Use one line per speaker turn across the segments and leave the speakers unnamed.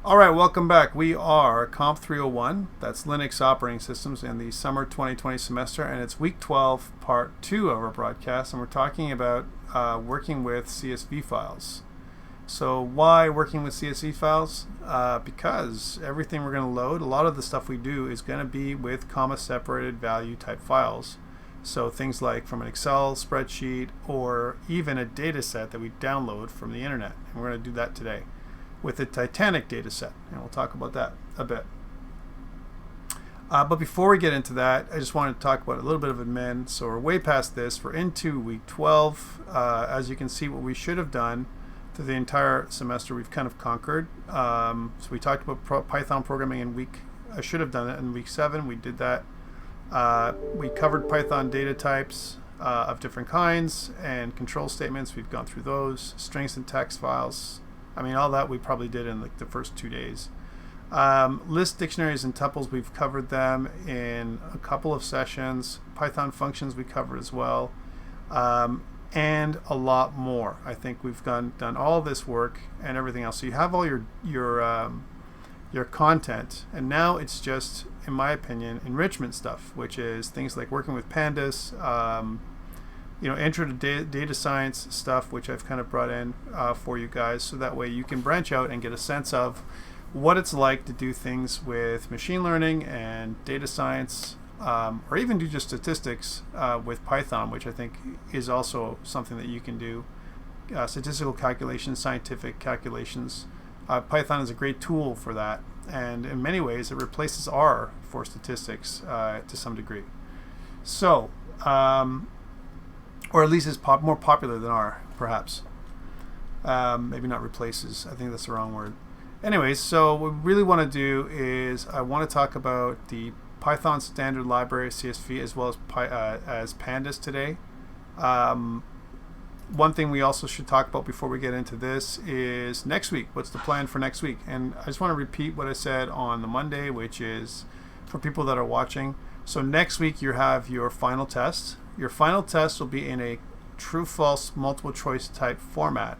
All right, welcome back. We are COMP301, that's Linux operating systems in the summer 2020 semester, and it's week 12, part 2 of our broadcast, and we're talking about working with CSV files. So why working with CSV files? Because everything we're going to load, a lot of the stuff we do is going to be with comma-separated value type files. So things like from an Excel spreadsheet or even a data set that we download from the internet, and we're going to do that today with the Titanic data set, and we'll talk about that a bit. But before we get into that, I just wanted to talk about a little bit of admin. So we're way past this. We're into week 12. As you can see, what we should have done through the entire semester, we've kind of conquered. So we talked about Python programming in week, I should have done it in week 7. We did that. We covered Python data types of different kinds and control statements. We've gone through those, strings and text files. I mean, all that we probably did in like the first 2 days. List dictionaries and tuples, we've covered them in a couple of sessions. Python functions we covered as well, and a lot more. I think we've done all this work and everything else. So you have all your content, and now it's just, in my opinion, enrichment stuff, which is things like working with pandas. Intro to data science stuff, which I've kind of brought in for you guys, so that way you can branch out and get a sense of what it's like to do things with machine learning and data science, or even do just statistics with Python, which I think is also something that you can do. Statistical calculations, scientific calculations. Python is a great tool for that, and in many ways it replaces R for statistics to some degree. So, or at least is more popular than R, perhaps. Maybe not replaces. I think that's the wrong word. Anyways, so what we really want to do is I want to talk about the Python standard library CSV as well as pandas today. One thing we also should talk about before we get into this is next week. What's the plan for next week? And I just want to repeat what I said on the Monday, which is for people that are watching. So next week you have your final test. Your final test will be in a true-false multiple choice type format.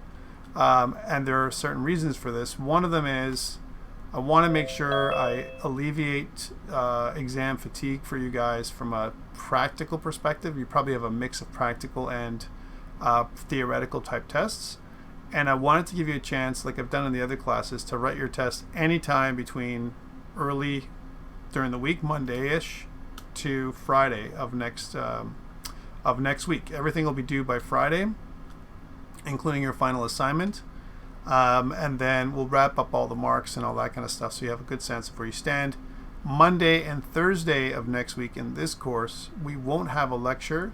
And there are certain reasons for this. One of them is I want to make sure I alleviate exam fatigue for you guys from a practical perspective. You probably have a mix of practical and theoretical type tests. And I wanted to give you a chance, like I've done in the other classes, to write your test anytime between early during the week, Monday-ish, to Friday of next week. Everything will be due by Friday, including your final assignment, and then we'll wrap up all the marks and all that kind of stuff, so you have a good sense of where you stand. Monday and Thursday of next week in this course, we won't have a lecture.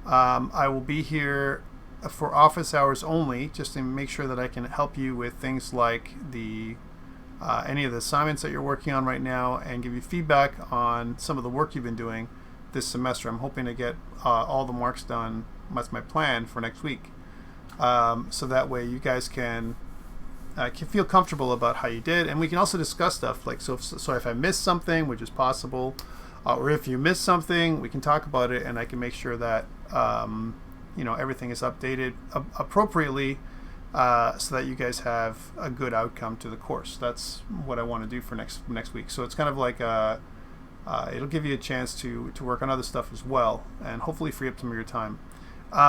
I will be here for office hours only, just to make sure that I can help you with things like any of the assignments that you're working on right now, and give you feedback on some of the work you've been doing this semester. I'm hoping to get all the marks done. That's my plan for next week, so that way you guys can feel comfortable about how you did, and we can also discuss stuff like so if I missed something, which is possible, or if you missed something, we can talk about it, and I can make sure that everything is updated appropriately, so that you guys have a good outcome to the course. That's what I want to do for next week. So it's kind of like it'll give you a chance to work on other stuff as well, and hopefully free up some of your time.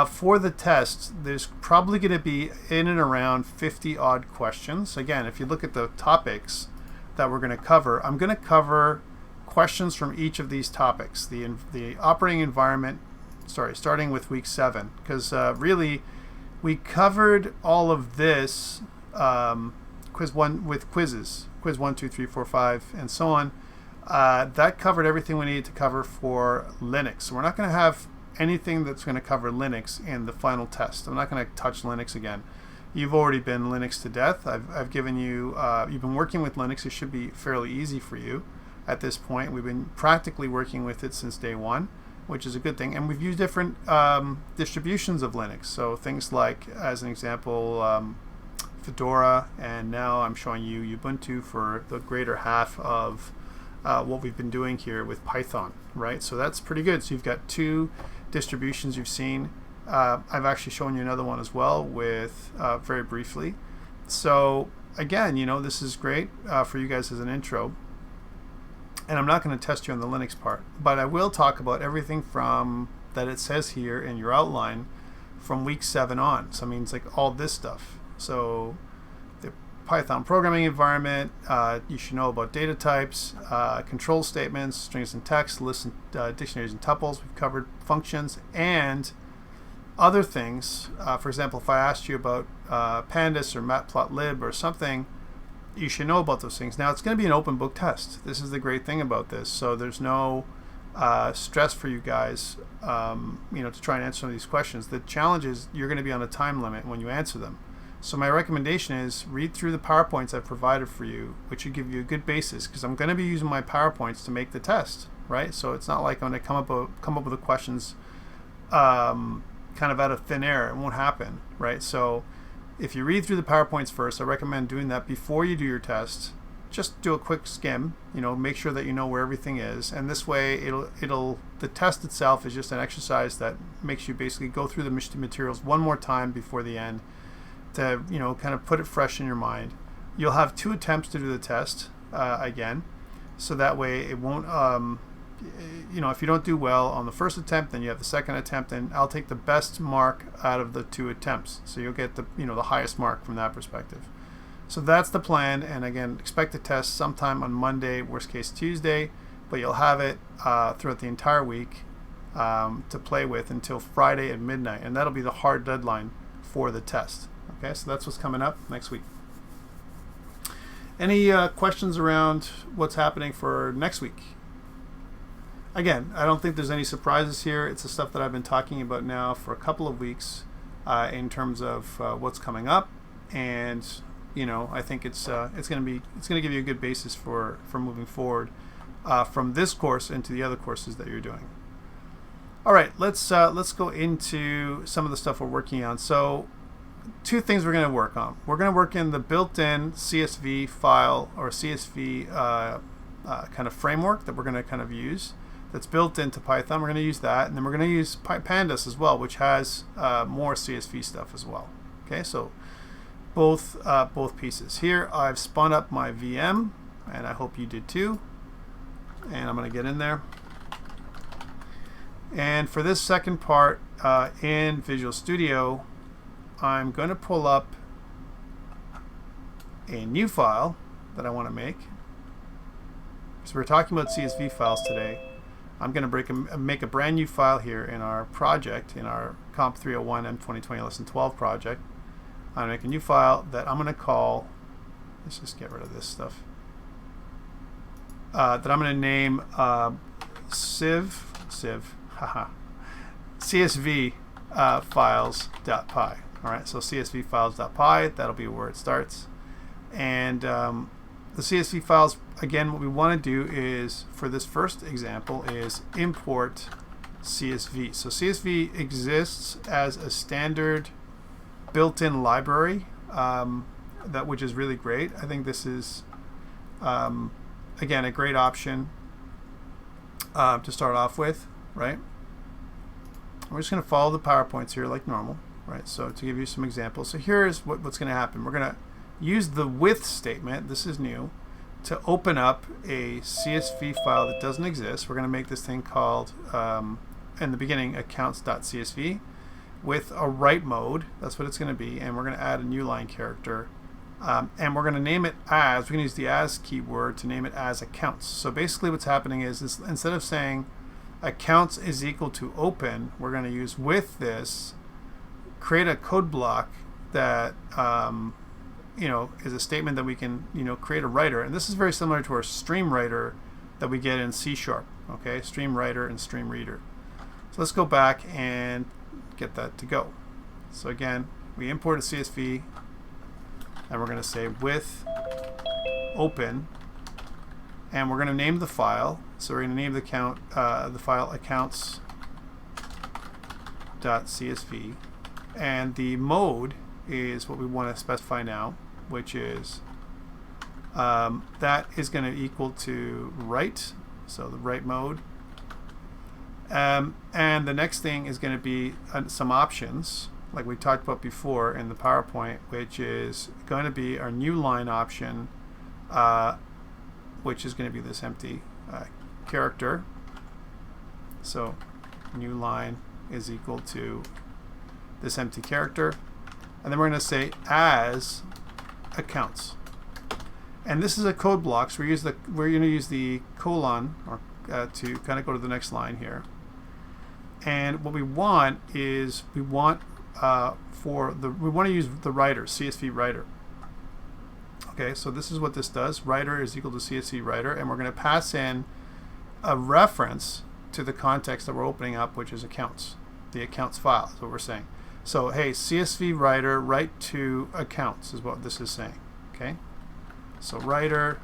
For the test, there's probably going to be in and around 50 odd questions. Again, if you look at the topics that we're going to cover, I'm going to cover questions from each of these topics. The operating environment, starting with week 7, because really we covered all of this quiz 1 with quizzes, quiz 1, 2, 3, 4, 5, and so on. That covered everything we needed to cover for Linux. So we're not going to have anything that's going to cover Linux in the final test. I'm not going to touch Linux again. You've already been Linux to death. I've given you, you've been working with Linux. It should be fairly easy for you at this point. We've been practically working with it since day one, which is a good thing. And we've used different distributions of Linux. So things like, as an example, Fedora, and now I'm showing you Ubuntu for the greater half of what we've been doing here with Python, right? So that's pretty good. So you've got 2 distributions you've seen. I've actually shown you another one as well with very briefly. So again, this is great for you guys as an intro. And I'm not going to test you on the Linux part, but I will talk about everything from that it says here in your outline from week 7 on. So it means like all this stuff. So the Python programming environment, you should know about data types, control statements, strings and text, lists, and dictionaries and tuples. We've covered functions and other things. For example, if I asked you about pandas or matplotlib or something, you should know about those things. Now, it's going to be an open book test. This is the great thing about this. So there's no stress for you guys, to try and answer some of these questions. The challenge is you're going to be on a time limit when you answer them. So my recommendation is read through the PowerPoints I've provided for you, which should give you a good basis, because I'm going to be using my PowerPoints to make the test, right? So it's not like I'm going to come up with the questions kind of out of thin air. It won't happen, right? So if you read through the PowerPoints first, I recommend doing that before you do your test. Just do a quick skim, make sure that you know where everything is, and this way the test itself is just an exercise that makes you basically go through the materials one more time before the end to kind of put it fresh in your mind. You'll have 2 attempts to do the test again, so that way it won't if you don't do well on the first attempt, then you have the second attempt, and I'll take the best mark out of the 2 attempts. So you'll get the highest mark from that perspective. So that's the plan, and again, expect a test sometime on Monday, worst case Tuesday, but you'll have it throughout the entire week to play with until Friday at midnight, and that'll be the hard deadline for the test. Okay, so that's what's coming up next week. Any questions around what's happening for next week? Again, I don't think there's any surprises here. It's the stuff that I've been talking about now for a couple of weeks in terms of what's coming up, and I think it's going to give you a good basis for moving forward from this course into the other courses that you're doing. All right, let's go into some of the stuff we're working on. So 2 things we're going to work on. We're going to work in the built-in CSV file or CSV kind of framework that we're going to kind of use. That's built into Python. We're going to use that, and then we're going to use pandas as well, which has more CSV stuff as well. Okay, so both pieces. Here I've spun up my VM, and I hope you did too. And I'm going to get in there. And for this second part in Visual Studio, I'm going to pull up a new file that I want to make. So we're talking about CSV files today. I'm going to make a brand new file here in our project, in our COMP301 M2020 Lesson 12 project. I'm going to make a new file that I'm going to call, let's just get rid of this stuff, that I'm going to name CSV files.py. All right, so CSV files.py, that'll be where it starts. And the CSV files, again, what we want to do is, for this first example, is import CSV. So CSV exists as a standard built-in library, which is really great. I think this is, again, a great option to start off with, right? We're just going to follow the PowerPoints here like normal, right? So to give you some examples, so here's what's going to happen. We're going to use the with statement, this is new, to open up a CSV file that doesn't exist. We're going to make this thing called, in the beginning, accounts.csv with a write mode. That's what it's going to be. And we're going to add a new line character. And we're going to name it as, we're going to use the as keyword to name it as accounts. So basically what's happening is instead of saying accounts is equal to open, we're going to use with this, create a code block that is a statement that we can create a writer, and this is very similar to our stream writer that we get in C#. Okay, stream writer and stream reader. So let's go back and get that to go. So again, we import a CSV, and we're going to say with open, and we're going to name the file. So we're going to name the file accounts.csv, and the mode is what we want to specify now, which is that is going to equal to write, so the write mode. And the next thing is going to be some options. like we talked about before in the PowerPoint, which is going to be our new line option, which is going to be this empty character. So new line is equal to this empty character, and then we're going to say as accounts. And this is a code block, so we're going to use the colon or to kind of go to the next line here. And what we want is we want to use the writer, CSV writer. Okay, so this is what this does. Writer is equal to CSV writer, and we're going to pass in a reference to the context that we're opening up, which is accounts. The accounts file is what we're saying. So hey, CSV writer write to accounts is what this is saying. Okay, so writer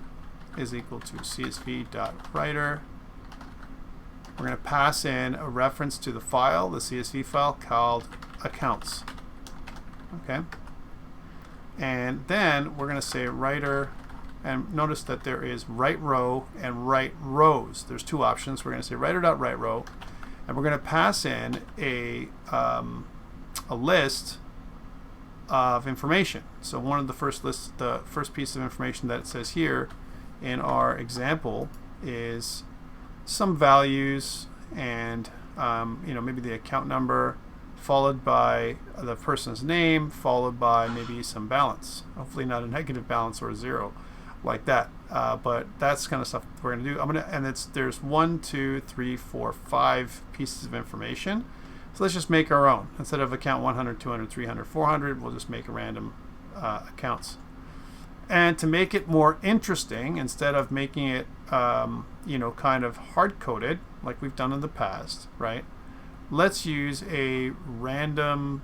is equal to CSV.writer. We're going to pass in a reference to the file, the CSV file called accounts. Okay, and then we're going to say writer, and notice that there is write row and write rows. There's two options. We're going to say writer.write row, and we're going to pass in a list of information. So one of the first lists, the first piece of information that it says here in our example is some values and maybe the account number, followed by the person's name, followed by maybe some balance. Hopefully not a negative balance or a zero like that. But that's kind of stuff we're going to do. There's 1, 2, 3, 4, 5 pieces of information. So let's just make our own. Instead of account 100, 200, 300, 400, we'll just make a random accounts. And to make it more interesting, instead of making it kind of hard-coded like we've done in the past, right? Let's use some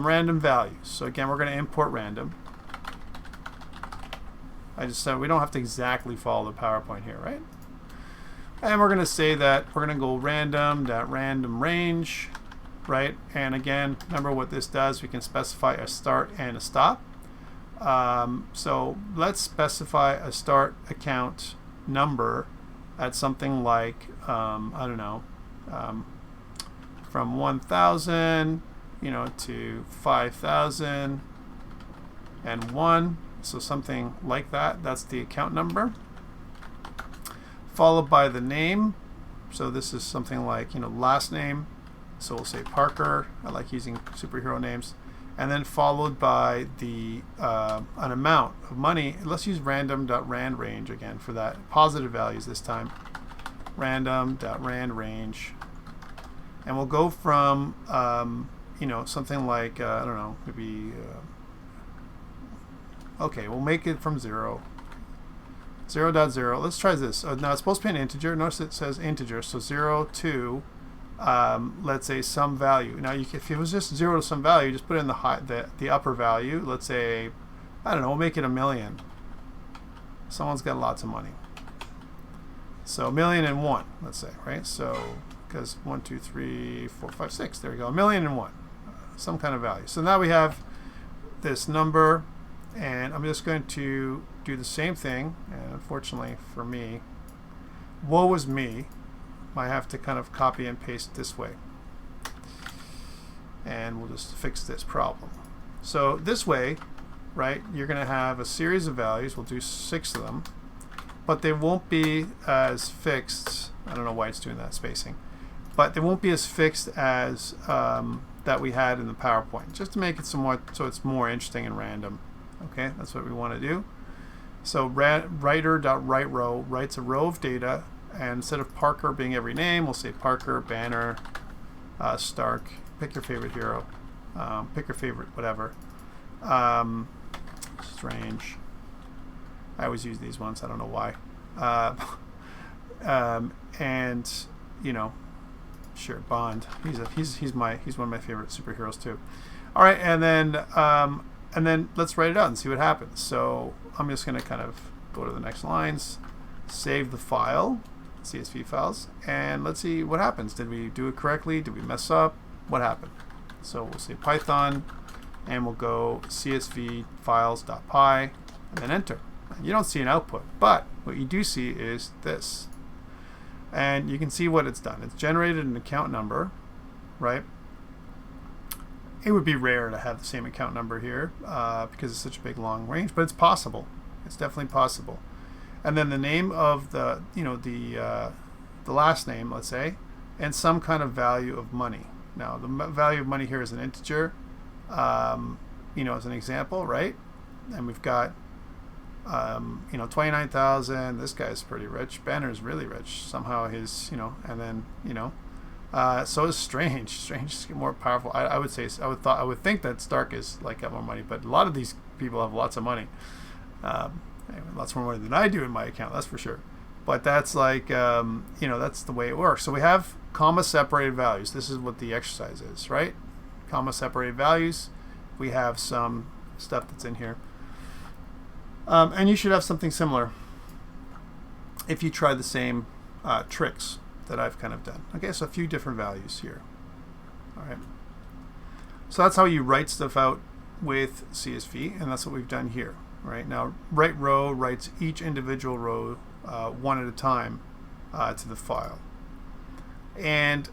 random values. So again, we're going to import random. I just said we don't have to exactly follow the PowerPoint here, right? And we're going to say that we're going to go random range, right? And again, remember what this does. We can specify a start and a stop. So let's specify a start account number at something like I don't know, from 1,000, to 5,001. So something like that. That's the account number. Followed by the name. So this is something like last name. So we'll say Parker. I like using superhero names. And then followed by the an amount of money. Let's use random.rand range again for that. Positive values this time. Random.rand range. And we'll go from something like I don't know, maybe okay, we'll make it from 0. 0.0. Let's try this. Now it's supposed to be an integer. Notice it says integer. So 0 to let's say some value. Now if it was just 0 to some value, just put in the upper value. Let's say, I don't know, we'll make it 1,000,000. Someone's got lots of money. So 1,000,001, let's say, right? So because 1, 2, 3, 4, 5, 6. There we go. 1,000,001. Some kind of value. So now we have this number, and I'm just going to do the same thing. And unfortunately for me, woe is me. I have to kind of copy and paste this way. And we'll just fix this problem. So this way, right, you're going to have a series of values. We'll do 6 of them. But they won't be as fixed. I don't know why it's doing that spacing. But they won't be as fixed as that we had in the PowerPoint. Just to make it somewhat so it's more interesting and random. Okay, that's what we want to do. So writer.write row writes a row of data, and instead of Parker being every name, we'll say Parker, Banner, Stark. Pick your favorite hero. Pick your favorite whatever. Strange. I always use these ones. I don't know why. And sure, Bond. He's one of my favorite superheroes too. All right, and then let's write it out and see what happens. So I'm just going to kind of go to the next lines, save the file, CSV files, and let's see what happens. Did we do it correctly? Did we mess up? What happened? So we'll say Python, and we'll go CSV files.py, and then enter. You don't see an output, but what you do see is this. And you can see what it's done. It's generated an account number, right? It would be rare to have the same account number here because it's such a big long range, but it's possible. It's definitely possible. And then the name of the, the last name, let's say, and some kind of value of money. Now, the value of money here is an integer, as an example, right? And we've got, 29,000. This guy's pretty rich. Banner's really rich. Somehow his, and then, so it's strange. Strange is more powerful. I would think that Stark is like got more money, but a lot of these people have lots of money. Lots more money than I do in my account, that's for sure. But that's like, that's the way it works. So we have comma separated values. This is what the exercise is, right? Comma separated values. We have some stuff that's in here. And you should have something similar if you try the same tricks that I've kind of done. Okay, so a few different values here. All right. So that's how you write stuff out with CSV, and that's what we've done here. Right now, right row writes each individual row one at a time to the file. And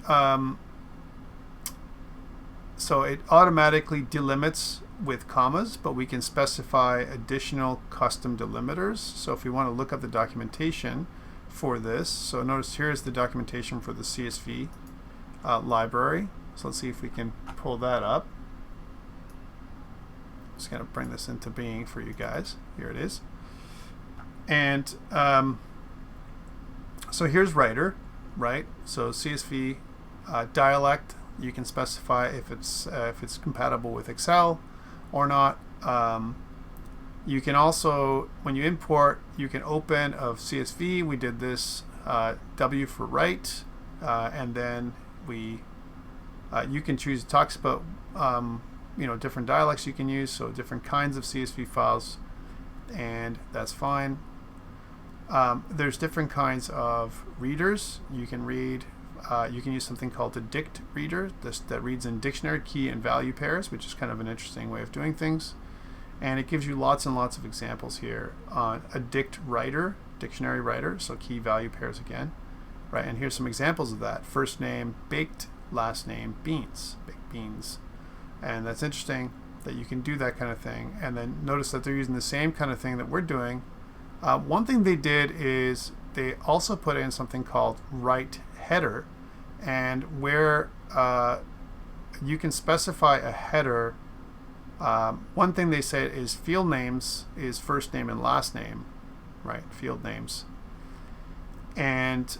so it automatically delimits with commas, but we can specify additional custom delimiters. So if we want to look up the documentation for this, so notice here's the documentation for the CSV library. So let's see if we can pull that up. Just going to bring this into being for you guys. Here it is. And so here's writer, right? So CSV dialect, you can specify if it's compatible with Excel or not. You can also, when you import, you can open of CSV. We did this W for write, and then you can choose. It talks about different dialects you can use, so different kinds of CSV files, and that's fine. There's different kinds of readers. You can read. You can use something called the dict reader that reads in dictionary key and value pairs, which is kind of an interesting way of doing things. And it gives you lots and lots of examples here on a dict writer, dictionary writer, so key value pairs again, right? And here's some examples of that. First name baked, last name beans, baked beans. And that's interesting that you can do that kind of thing. And then notice that they're using the same kind of thing that we're doing. One thing they did is they also put in something called write header, and where you can specify a header. One thing they say is field names is first name and last name, right? Field names. And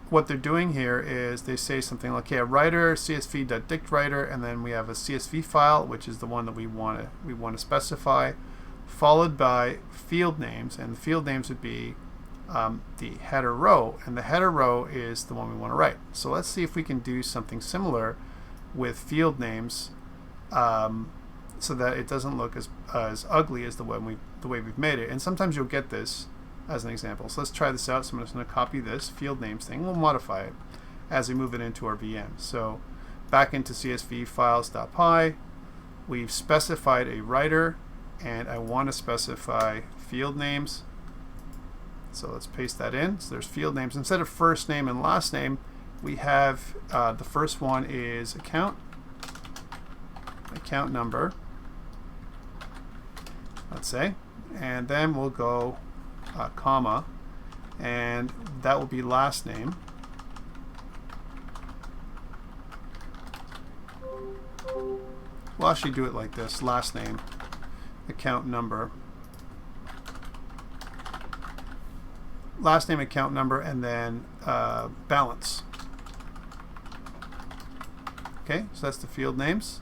what they're doing here is they say something like, okay, a writer csv.dict writer, and then we have a CSV file, which is the one that we want to specify, followed by field names, and the field names would be the header row, and the header row is the one we want to write. So let's see if we can do something similar with field names, so that it doesn't look as ugly as the way we've made it. And sometimes you'll get this as an example. So let's try this out. So I'm just going to copy this field names thing. We'll modify it as we move it into our VM. So back into CSV files.py, we've specified a writer, and I want to specify field names. So let's paste that in. So there's field names. Instead of first name and last name, we have the first one is account number, let's say, and then we'll go comma, and that will be last name. We'll actually do it like this: last name, account number, last name, account number, and then balance. Okay, so that's the field names.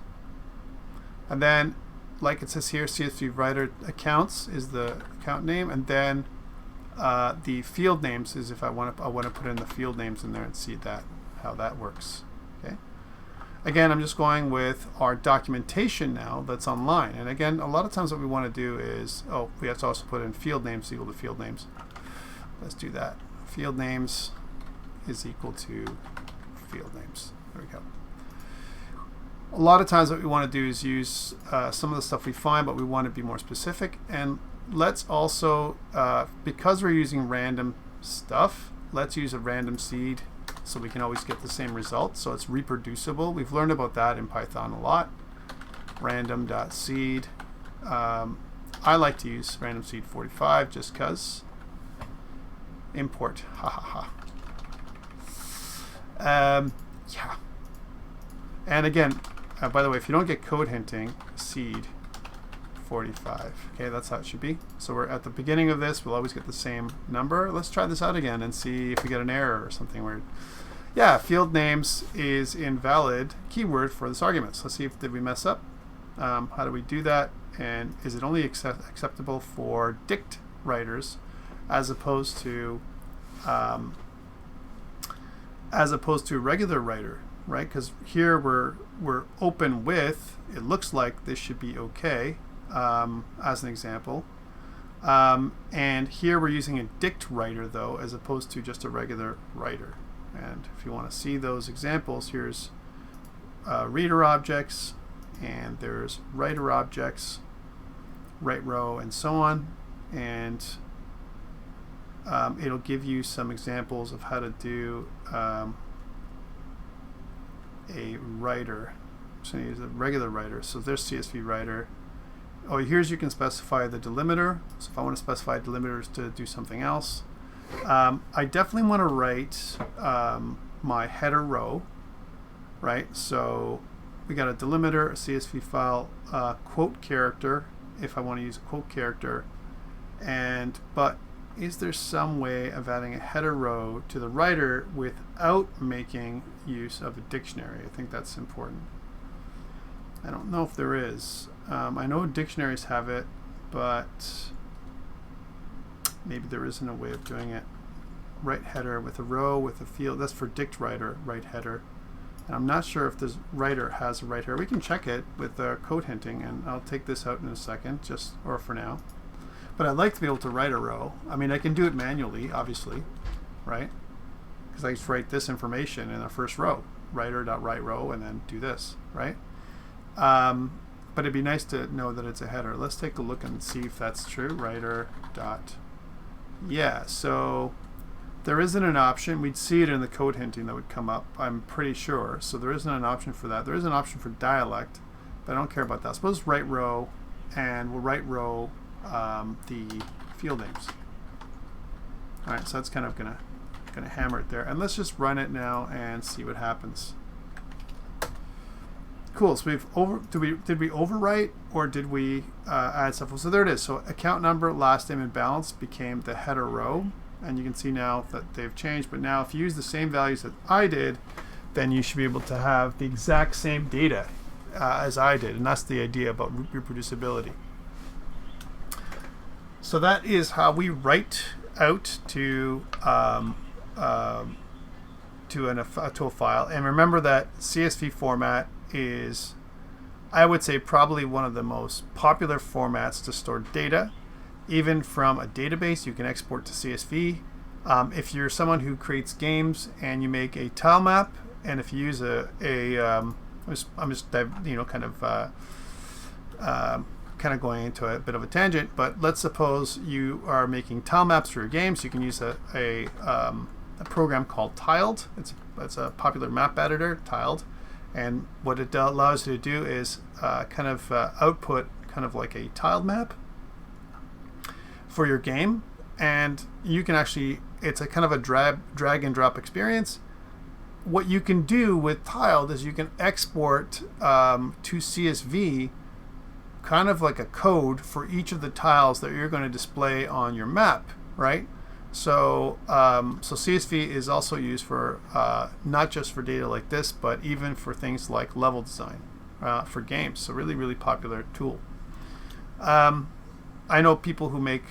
And then, like it says here, CSV writer accounts is the account name, and then the field names is if I want to put in the field names in there and see how that works. Okay. Again, I'm just going with our documentation now that's online. And again, a lot of times what we want to do is, we have to also put in field names equal to field names. Let's do that. Field names is equal to field names. There we go. A lot of times what we want to do is use some of the stuff we find, but we want to be more specific. And let's also, because we're using random stuff, let's use a random seed so we can always get the same result. So it's reproducible. We've learned about that in Python a lot. random.seed. I like to use random seed 45 just because. Import. Ha ha ha. Yeah. And again, by the way, if you don't get code hinting, seed 45. Okay, that's how it should be. So we're at the beginning of this. We'll always get the same number. Let's try this out again and see if we get an error or something weird. Yeah, field names is invalid keyword for this argument. So let's see if did we mess up. How do we do that? And is it only acceptable for dict writers as opposed to regular writer, right? Because here we're open with. It looks like this should be okay as an example. And here we're using a dict writer though, as opposed to just a regular writer. And if you want to see those examples, here's reader objects, and there's writer objects, right row, and so on. And it'll give you some examples of how to do a writer. So use a regular writer. So there's CSV writer. Oh, here's you can specify the delimiter. So if I want to specify delimiters to do something else, I definitely want to write my header row, right? So we got a delimiter, a CSV file, quote character, if I want to use a quote character, but is there some way of adding a header row to the writer without making use of a dictionary? I think that's important. I don't know if there is. I know dictionaries have it, but maybe there isn't a way of doing it. Right header with a row with a field. That's for dict writer, right header. And I'm not sure if this writer has a right header. We can check it with code hinting, and I'll take this out in a second, or for now. But I'd like to be able to write a row. I mean, I can do it manually, obviously, right? Because I just write this information in the first row, writer.write row, and then do this, right? But it'd be nice to know that it's a header. Let's take a look and see if that's true. Writer dot. Yeah, so there isn't an option. We'd see it in the code hinting that would come up, I'm pretty sure. So there isn't an option for that. There is an option for dialect, but I don't care about that. Suppose write row, and we'll write row the field names. All right, so that's kind of gonna hammer it there, and let's just run it now and see what happens. Cool. So did we overwrite, or did we add stuff? So there it is. So account number, last name, and balance became the header row, and you can see now that they've changed. But now if you use the same values that I did, then you should be able to have the exact same data as I did, and that's the idea about reproducibility. So that is how we write out to a file. And remember that CSV format is, I would say, probably one of the most popular formats to store data. Even from a database, you can export to CSV. If you're someone who creates games and you make a tile map, and if you use I'm just kind of going into a bit of a tangent, but let's suppose you are making tile maps for your game, so you can use a program called Tiled. It's a popular map editor, Tiled, and what it allows you to do is output kind of like a tiled map for your game, and you can actually, it's a kind of a drag and drop experience. What you can do with Tiled is you can export to CSV kind of like a code for each of the tiles that you're going to display on your map, right? So CSV is also used for not just for data like this, but even for things like level design for games. So really, really popular tool. I know people who make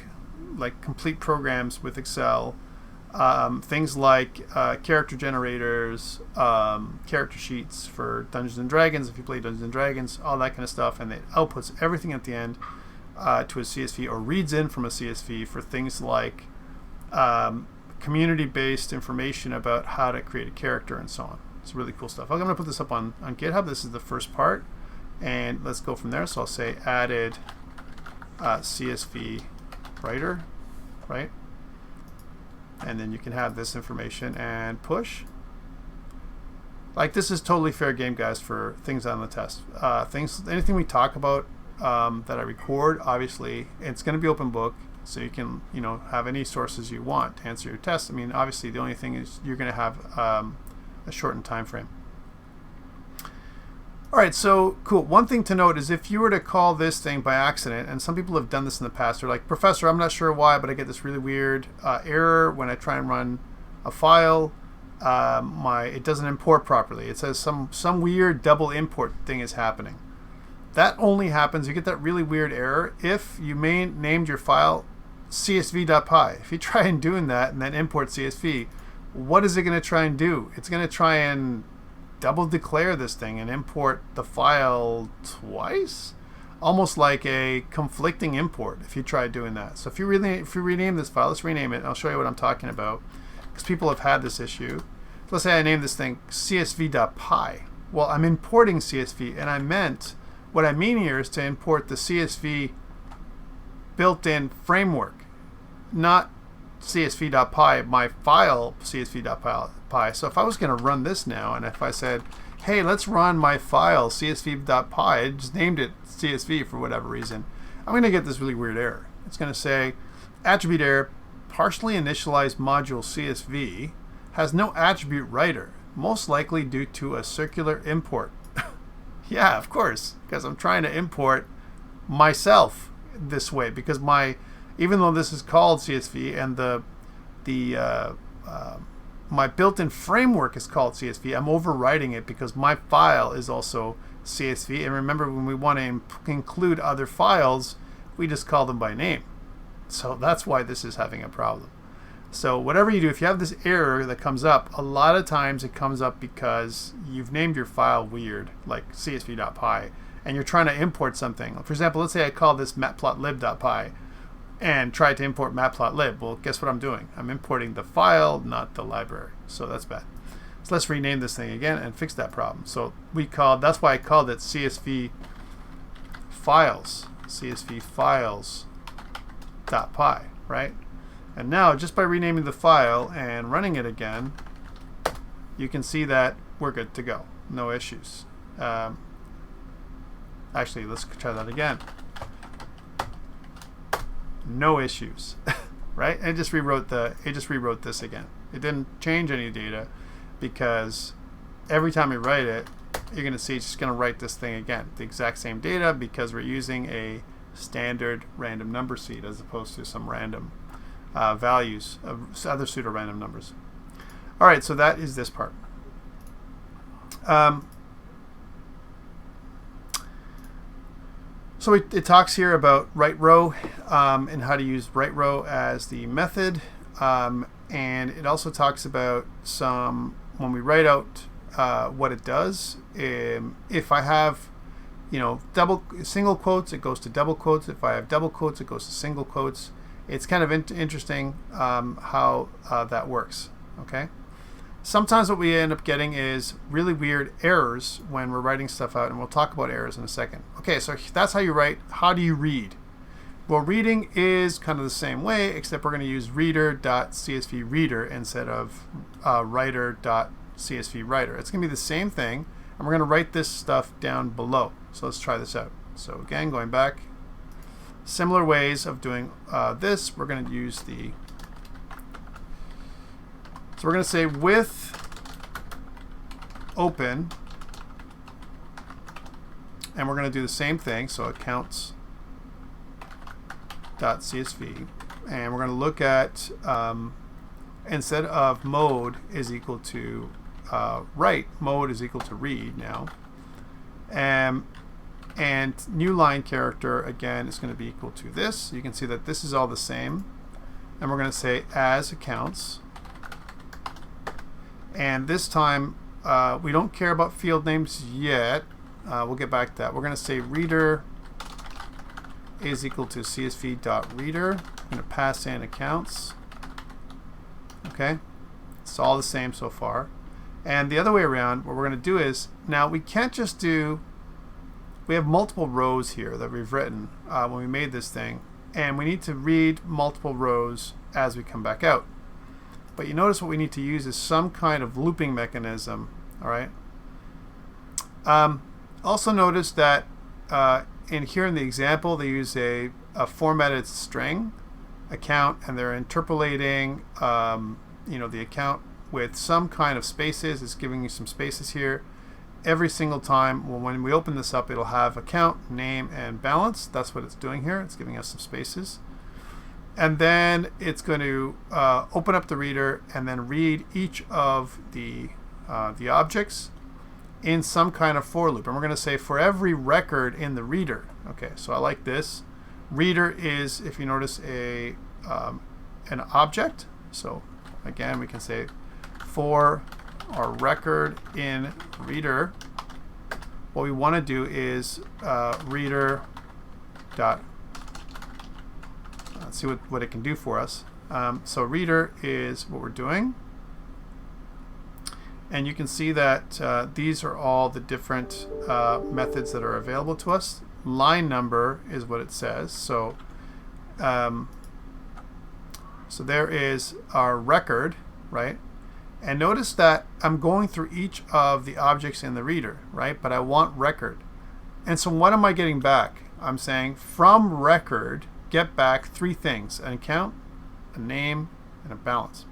like complete programs with Excel, things like character generators, character sheets for Dungeons and Dragons, if you play Dungeons and Dragons, all that kind of stuff, and it outputs everything at the end to a CSV, or reads in from a CSV for things like community-based information about how to create a character and so on. It's really cool stuff. I'm going to put this up on GitHub. This is the first part, and let's go from there. So I'll say added CSV writer, right? And then you can have this information and push. Like, this is totally fair game, guys, for things on the test. Anything we talk about that I record, obviously, it's going to be open book, so you can, have any sources you want to answer your test. I mean, obviously, the only thing is you're going to have a shortened time frame. All right, so cool. One thing to note is if you were to call this thing by accident, and some people have done this in the past, they're like, Professor, I'm not sure why, but I get this really weird error when I try and run a file. It doesn't import properly. It says some weird double import thing is happening. That only happens, you get that really weird error if you named your file csv.py. If you try and doing that and then import CSV, what is it going to try and do? It's going to try and double declare this thing and import the file twice, almost like a conflicting import if you try doing that. So if you rename this file, let's rename it, and I'll show you what I'm talking about, because people have had this issue. So let's say I name this thing csv.py. Well, I'm importing CSV, and what I mean here is to import the CSV built-in framework, not csv.py, my file csv.py. So if I was going to run this now, and if I said, hey, let's run my file csv.py, I just named it CSV for whatever reason, I'm going to get this really weird error. It's going to say, attribute error, partially initialized module CSV has no attribute writer, most likely due to a circular import. Yeah, of course, because I'm trying to import myself this way, because even though this is called CSV and my built-in framework is called CSV, I'm overriding it because my file is also CSV. And remember, when we want to include other files, we just call them by name. So that's why this is having a problem. So whatever you do, if you have this error that comes up, a lot of times it comes up because you've named your file weird, like csv.py, and you're trying to import something. For example, let's say I call this matplotlib.py and try to import matplotlib. Well, guess what I'm doing? I'm importing the file, not the library. So that's bad. So let's rename this thing again and fix that problem. So that's why I called it CSV files, CSV files.py, right? And now, just by renaming the file and running it again, you can see that we're good to go. No issues. Actually, let's try that again. No issues, right? It just rewrote this again. It didn't change any data, because every time you write it, you're going to see it's just going to write this thing again, the exact same data, because we're using a standard random number seed as opposed to some random values of other pseudo-random numbers. All right, so that is this part. So it talks here about right row and how to use right row as the method, and it also talks about when we write out what it does. If I have single quotes, it goes to double quotes. If I have double quotes, it goes to single quotes. It's kind of interesting how that works. Okay. Sometimes what we end up getting is really weird errors when we're writing stuff out, and we'll talk about errors in a second. Okay, so that's how you write. How do you read? Well, reading is kind of the same way, except we're going to use reader.csvreader instead of writer.csvwriter. It's going to be the same thing, and we're going to write this stuff down below. So let's try this out. So again, going back, similar ways of doing this. We're going to use so we're going to say with open, and we're going to do the same thing. So accounts.csv, and we're going to look at instead of mode is equal to write, mode is equal to read now, and new line character again is going to be equal to this. You can see that this is all the same, and we're going to say as accounts. And this time, we don't care about field names yet. We'll get back to that. We're going to say reader is equal to csv.reader. I'm going to pass in accounts. Okay, it's all the same so far. And the other way around, what we're going to do is, now we can't just do, we have multiple rows here that we've written when we made this thing, and we need to read multiple rows as we come back out. But you notice what we need to use is some kind of looping mechanism, all right? Also notice that in here in the example, they use a formatted string account, and they're interpolating the account with some kind of spaces. It's giving you some spaces here. Every single time, well, when we open this up, it'll have account, name, and balance. That's what it's doing here. It's giving us some spaces. And then it's going to open up the reader and then read each of the objects in some kind of for loop. And we're going to say for every record in the reader. Okay, so I like this. Reader is, if you notice, an object. So again, we can say for our record in reader, what we want to do is reader dot. Let's see what it can do for us. So reader is what we're doing. And you can see that these are all the different methods that are available to us. Line number is what it says. So there is our record, right? And notice that I'm going through each of the objects in the reader, right? But I want record. And so what am I getting back? I'm saying from record, get back three things: an account, a name, and a balance.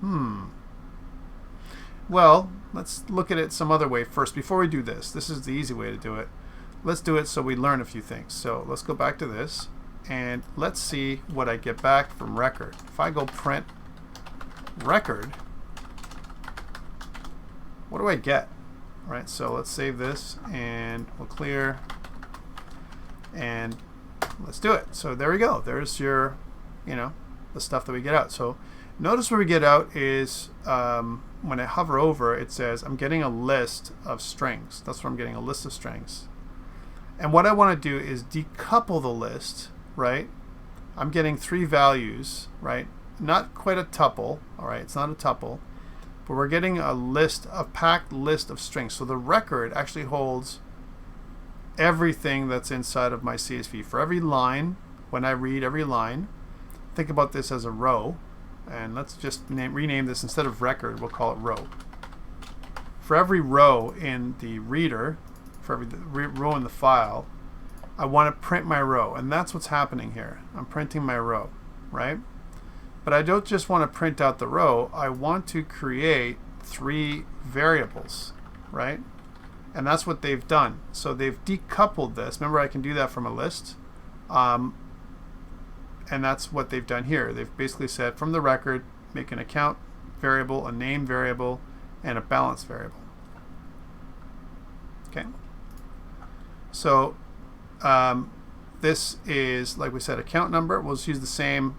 Well, let's look at it some other way first. Before we do this, this is the easy way to do it. Let's do it so we learn a few things. So let's go back to this, and let's see what I get back from record. If I go print record, what do I get? All right, so let's save this, and we'll clear, and let's do it. So there we go. There's your, the stuff that we get out. So notice what we get out is when I hover over, it says I'm getting a list of strings. That's what I'm getting, a list of strings. And what I want to do is decouple the list, right? I'm getting three values, right? Not quite a tuple, all right? It's not a tuple, but we're getting a list, a packed list of strings. So the record actually holds everything that's inside of my CSV. For every line, when I read every line, think about this as a row. And let's just rename this, instead of record, we'll call it row. For every row in the reader, for every row in the file, I want to print my row. And that's what's happening here. I'm printing my row, right? But I don't just want to print out the row. I want to create three variables, right? And that's what they've done. So they've decoupled this. Remember, I can do that from a list. And that's what they've done here. They've basically said from the record, make an account variable, a name variable, and a balance variable. Okay. So this is, like we said, account number. We'll just use the same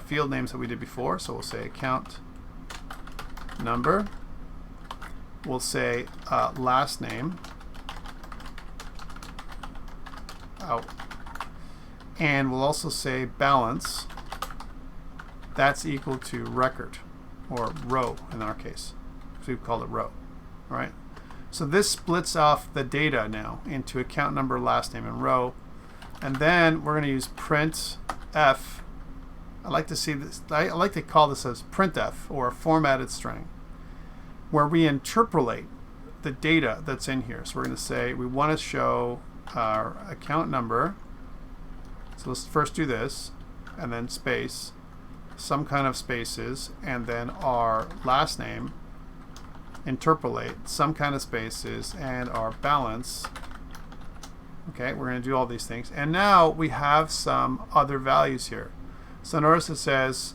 field names that we did before. So we'll say account number. We'll say last name. Out. And we'll also say balance. That's equal to record, or row in our case. So we call it row. All right. So this splits off the data now into account number, last name, and row. And then we're going to use printf. I like to see this. I like to call this as printf, or a formatted string, where we interpolate the data that's in here. So we're going to say we want to show our account number. So let's first do this, and then space, some kind of spaces, and then our last name, interpolate, some kind of spaces, and our balance. Okay, we're going to do all these things. And now we have some other values here. So notice it says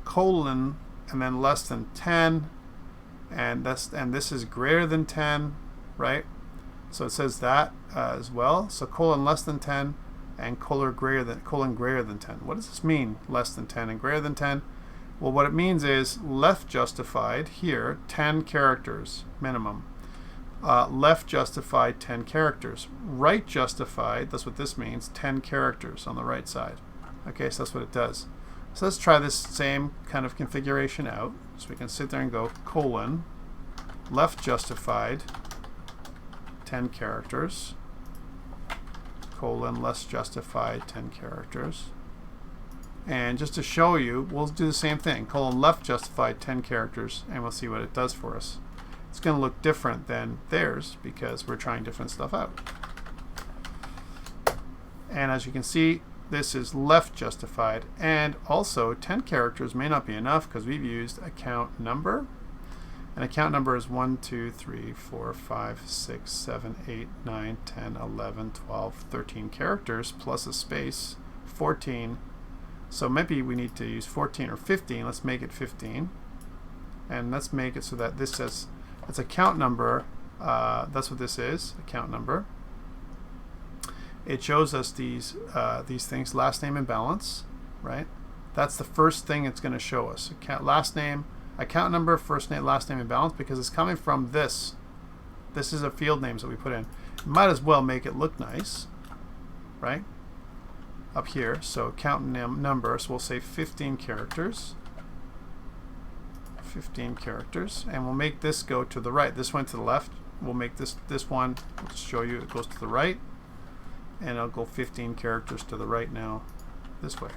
colon, and then less than 10, and this is greater than 10, right? So it says that as well. So colon less than 10. And colon greater than 10. What does this mean, less than 10 and greater than 10? Well, what it means is left justified here, 10 characters minimum. Left justified, 10 characters. Right justified, that's what this means, 10 characters on the right side. Okay, so that's what it does. So let's try this same kind of configuration out. So we can sit there and go colon, left justified, 10 characters. Colon, less justified, 10 characters. And just to show you, we'll do the same thing. Colon, left justified, 10 characters, and we'll see what it does for us. it's going to look different than theirs because we're trying different stuff out. And as you can see, this is left justified, and also 10 characters may not be enough because we've used account number, and account number is 1, 2, 3, 4, 5, 6, 7, 8, 9, 10, 11, 12, 13 characters plus a space, 14. So maybe we need to use 14 or 15. Let's make it 15, and let's make it so that this says it's account number. That's what this is, account number. It shows us these things, last name and balance, right? That's the first thing it's going to show us. Last name, account number, first name, last name, and balance, because it's coming from this. This is a field names that we put in. Might as well make it look nice, right? Up here, so account number, so we'll say 15 characters. 15 characters, and we'll make this go to the right. This went to the left. We'll make this one, we'll just show you it goes to the right. And I'll go 15 characters to the right now, this way.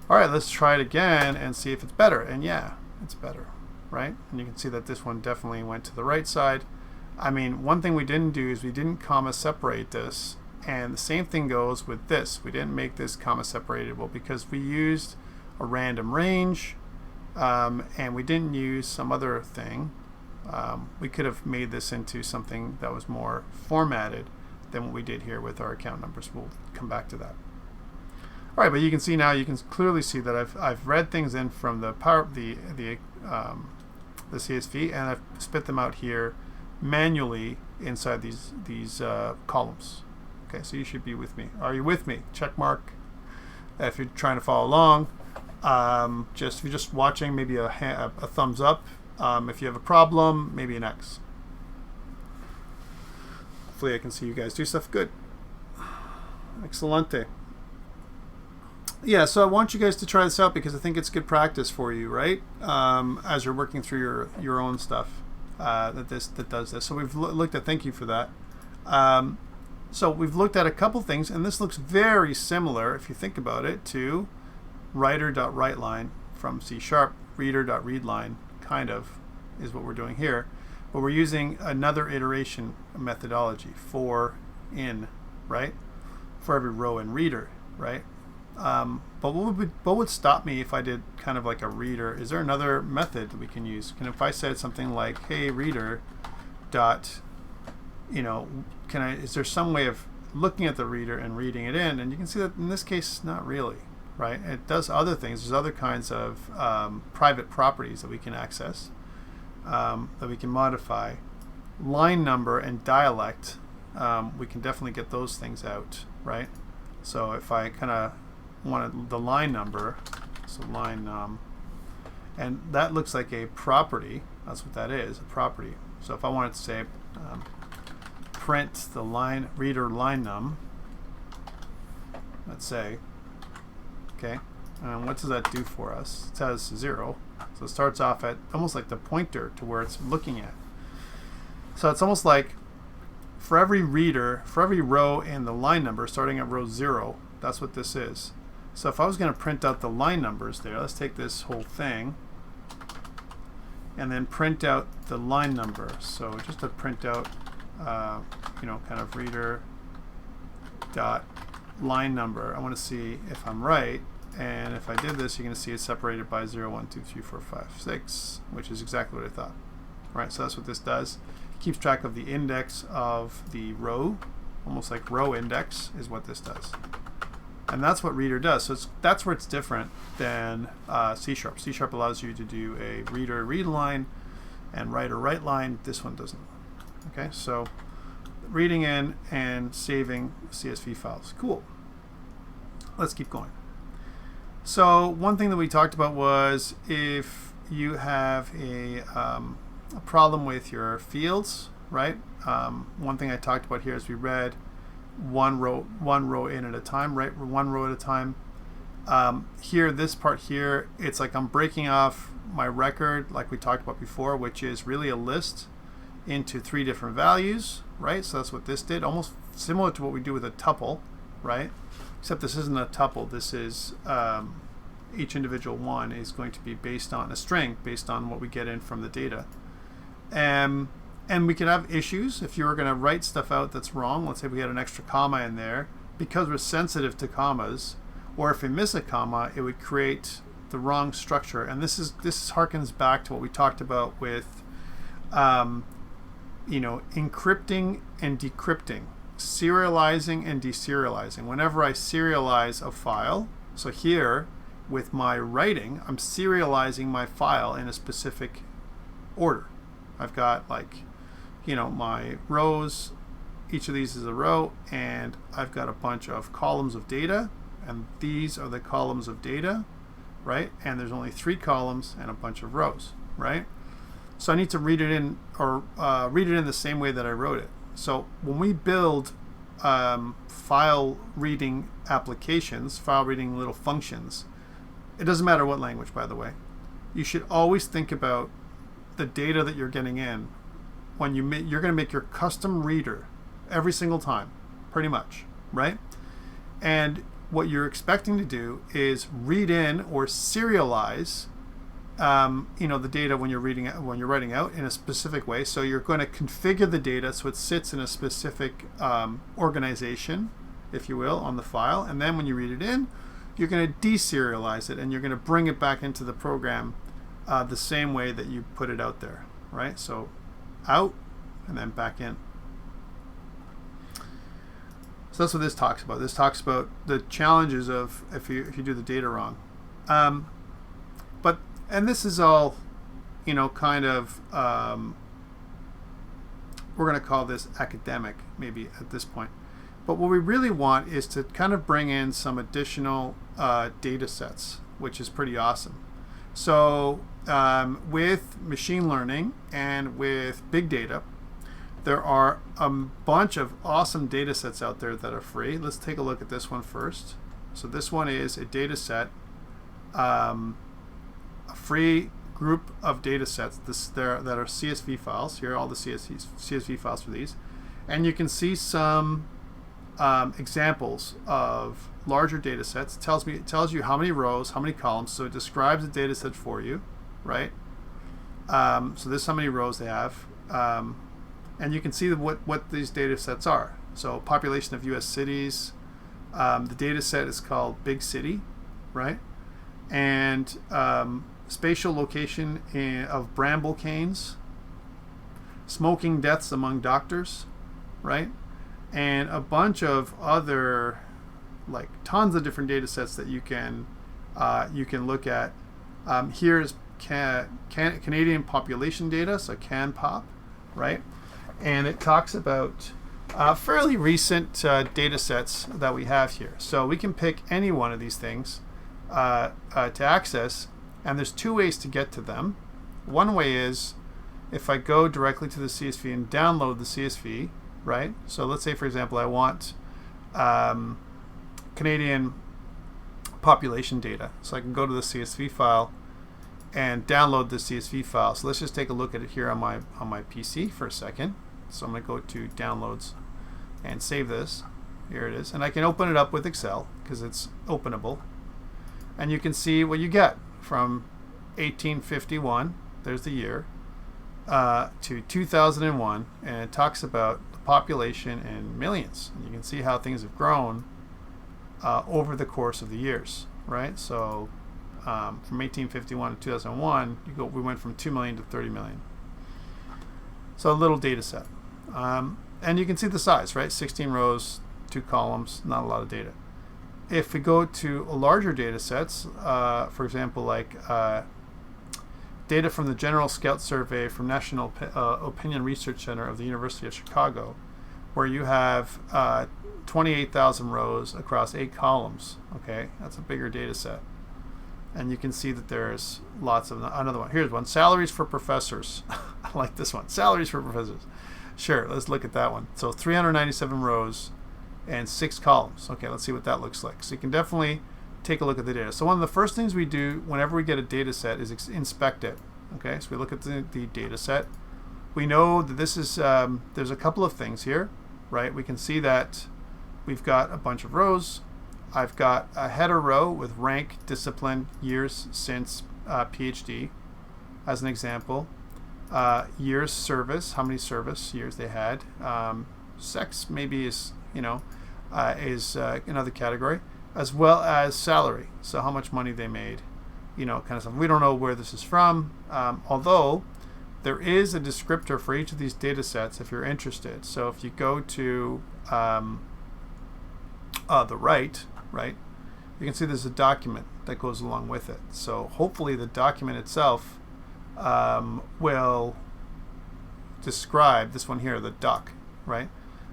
All right, let's try it again and see if it's better. And yeah, it's better, right? And you can see that this one definitely went to the right side. I mean, one thing we didn't do is we didn't comma separate this. And the same thing goes with this. We didn't make this comma separatable because we used a random range, and we didn't use some other thing. We could have made this into something that was more formatted than what we did here with our account numbers. We'll come back to that. All right, but you can see now, you can clearly see that I've read things in from the CSV, and I've spit them out here manually inside these columns. Okay, so you should be with me. Are you with me? Check mark. If you're trying to follow along, if you're just watching, maybe a thumbs up. If you have a problem, maybe an X. Hopefully I can see you guys do stuff good. Excelente. Yeah, so I want you guys to try this out because I think it's good practice for you, right? As you're working through your own stuff that does this. So we've looked at, thank you for that. So we've looked at a couple things, and this looks very similar, if you think about it, to writer.writeLine from C#, reader.readLine, kind of, is what we're doing here. But we're using another iteration methodology, for in, right? For every row in reader, right? But what would stop me if I did kind of like a reader? Is there another method that we can use? If I said something like, hey, reader dot, is there some way of looking at the reader and reading it in? And you can see that in this case, not really, right? It does other things. There's other kinds of private properties that we can access, that we can modify. Line number and dialect, we can definitely get those things out, right? So if I kind of wanted the line number, so line and that looks like a property. That's what that is, a property. So if I wanted to say print the line reader line num, let's say, okay, and what does that do for us? It says 0, so it starts off at almost like the pointer to where it's looking at. So it's almost like for every reader, for every row in the line number starting at row 0, that's what this is. So if I was going to print out the line numbers there, let's take this whole thing and then print out the line number. So just to print out, kind of reader dot line number. I want to see if I'm right. And if I did this, you're going to see it's separated by 0, 1, 2, 3, 4, 5, 6, which is exactly what I thought. All right, so that's what this does. It keeps track of the index of the row, almost like row index is what this does. And that's what reader does. So that's where it's different than C#. C# allows you to do a reader read line and writer write line. This one doesn't. Okay, so reading in and saving CSV files. Cool. Let's keep going. So one thing that we talked about was if you have a problem with your fields, right? One thing I talked about here is we read one row in at a time, right? One row at a time. Here, this part here, it's like I'm breaking off my record like we talked about before, which is really a list into 3 different values, right? So that's what this did, almost similar to what we do with a tuple, right? Except this isn't a tuple. This is each individual one is going to be based on a string, based on what we get in from the data. And we could have issues if you were going to write stuff out that's wrong. Let's say we had an extra comma in there. Because we're sensitive to commas, or if we miss a comma, it would create the wrong structure. And this harkens back to what we talked about with, encrypting and decrypting, serializing and deserializing. Whenever I serialize a file, so here with my writing, I'm serializing my file in a specific order. I've got my rows. Each of these is a row, and I've got a bunch of columns of data, and these are the columns of data, right? And there's only 3 columns and a bunch of rows, right? So I need to read it in, or read it in the same way that I wrote it. So when we build file reading applications, file reading little functions, it doesn't matter what language, by the way, you should always think about the data that you're getting in when you're going to make your custom reader every single time, pretty much, right? And what you're expecting to do is read in or serialize, the data when you're writing out in a specific way. So you're going to configure the data so it sits in a specific organization, if you will, on the file. And then when you read it in, you're going to deserialize it, and you're going to bring it back into the program the same way that you put it out there, right? So out and then back in. So that's what this talks about. This talks about the challenges of if you do the data wrong. And this is all, kind of, we're going to call this academic maybe at this point. But what we really want is to kind of bring in some additional data sets, which is pretty awesome. So with machine learning and with big data, there are a bunch of awesome data sets out there that are free. Let's take a look at this one first. So this one is a data set, a free group of data sets that are CSV files. Here are all the CSV files for these. And you can see some examples of larger data sets. It tells you how many rows, how many columns, so it describes the data set for you, right? So this is how many rows they have. And you can see what these data sets are. So population of US cities. The data set is called Big City, right? And spatial location of bramble canes. Smoking deaths among doctors, right? And a bunch of other, tons of different data sets that you can look at. Here's Canadian population data, so CanPop, right? And it talks about fairly recent data sets that we have here. So we can pick any one of these things to access, and there's 2 ways to get to them. One way is if I go directly to the CSV and download the CSV, right? So let's say, for example, I want Canadian population data. So I can go to the CSV file and download the CSV file. So let's just take a look at it here on my PC for a second. So I'm going to go to downloads and save this. Here it is. And I can open it up with Excel because it's openable. And you can see what you get from 1851, there's the year, to 2001. And it talks about the population in millions. And you can see how things have grown over the course of the years, right? So from 1851 to 2001, we went from 2 million to 30 million. So a little data set. And you can see the size, right? 16 rows, 2 columns, not a lot of data. If we go to larger data sets, for example, data from the General Scout Survey from National Opinion Research Center of the University of Chicago, where you have 28,000 rows across 8 columns. Okay, that's a bigger data set. And you can see that there's lots of another one. Here's one: salaries for professors. I like this one. Salaries for professors. Sure, let's look at that one. So 397 rows and 6 columns. Okay, let's see what that looks like. So you can definitely take a look at the data. So one of the first things we do whenever we get a data set is inspect it. Okay, so we look at the data set. We know that this is, there's a couple of things here, right? We can see that we've got a bunch of rows. I've got a header row with rank, discipline, years since PhD as an example. Years service, how many service years they had. Sex maybe is, is another category, as well as salary. So how much money they made, kind of stuff. We don't know where this is from, although there is a descriptor for each of these data sets if you're interested. So if you go to the right, you can see there's a document that goes along with it. So hopefully the document itself will describe, this one here, the doc,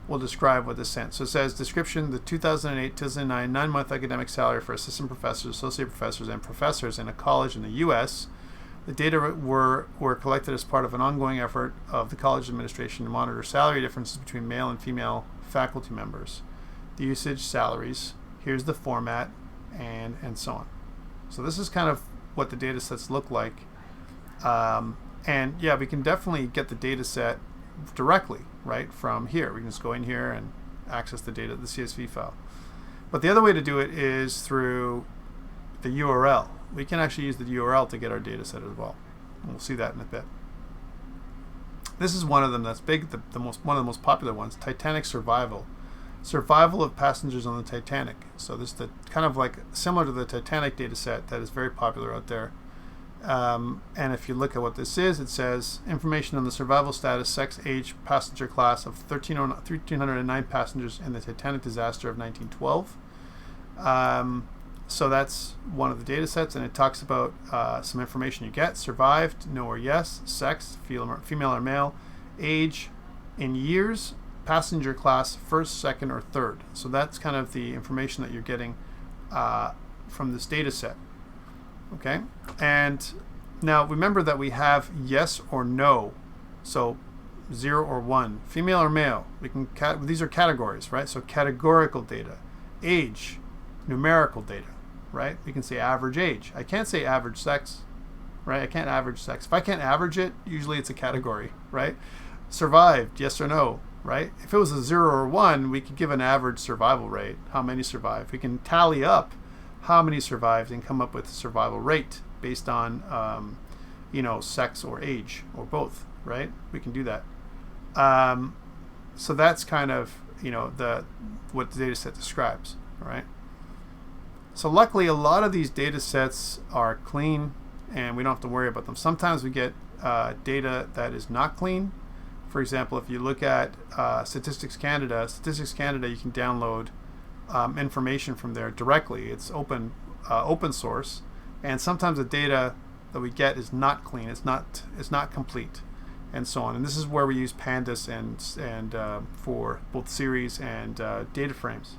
will describe what this sent. So it says, description, the 2008-2009 9-month academic salary for assistant professors, associate professors, and professors in a college in the U.S. The data were collected as part of an ongoing effort of the college administration to monitor salary differences between male and female faculty members. The usage, salaries, here's the format, and so on. So this is kind of what the data sets look like. And yeah, we can definitely get the data set directly, from here. We can just go in here and access the data, the CSV file. But the other way to do it is through the URL. We can actually use the URL to get our data set as well. And we'll see that in a bit. This is one of them that's big, one of the most popular ones, Titanic survival. Survival of passengers on the Titanic. So this is the kind of like similar to the Titanic data set that is very popular out there. And if you look at what this is, it says information on the survival status, sex, age, passenger class of 1,309 passengers in the Titanic disaster of 1912. So that's one of the data sets, and it talks about some information you get: survived, no or yes, sex, female or male, age, in years, passenger class, first, second, or third. So that's kind of the information that you're getting from this data set. Okay, and now remember that we have yes or no, so 0 or 1, female or male. We can these are categories, So categorical data, age, numerical data, We can say average age. I can't say average sex, I can't average sex. If I can't average it, usually it's a category, Survived, yes or no, If it was a 0 or 1, we could give an average survival rate. How many survived? We can tally up how many survived and come up with a survival rate based on sex or age or both, We can do that. So that's kind of what the data set describes, So luckily a lot of these data sets are clean and we don't have to worry about them. Sometimes we get data that is not clean. For example, if you look at Statistics Canada, you can download information from there directly. It's open source, and sometimes the data that we get is not clean. It's not complete, and so on. And this is where we use pandas and for both series and data frames,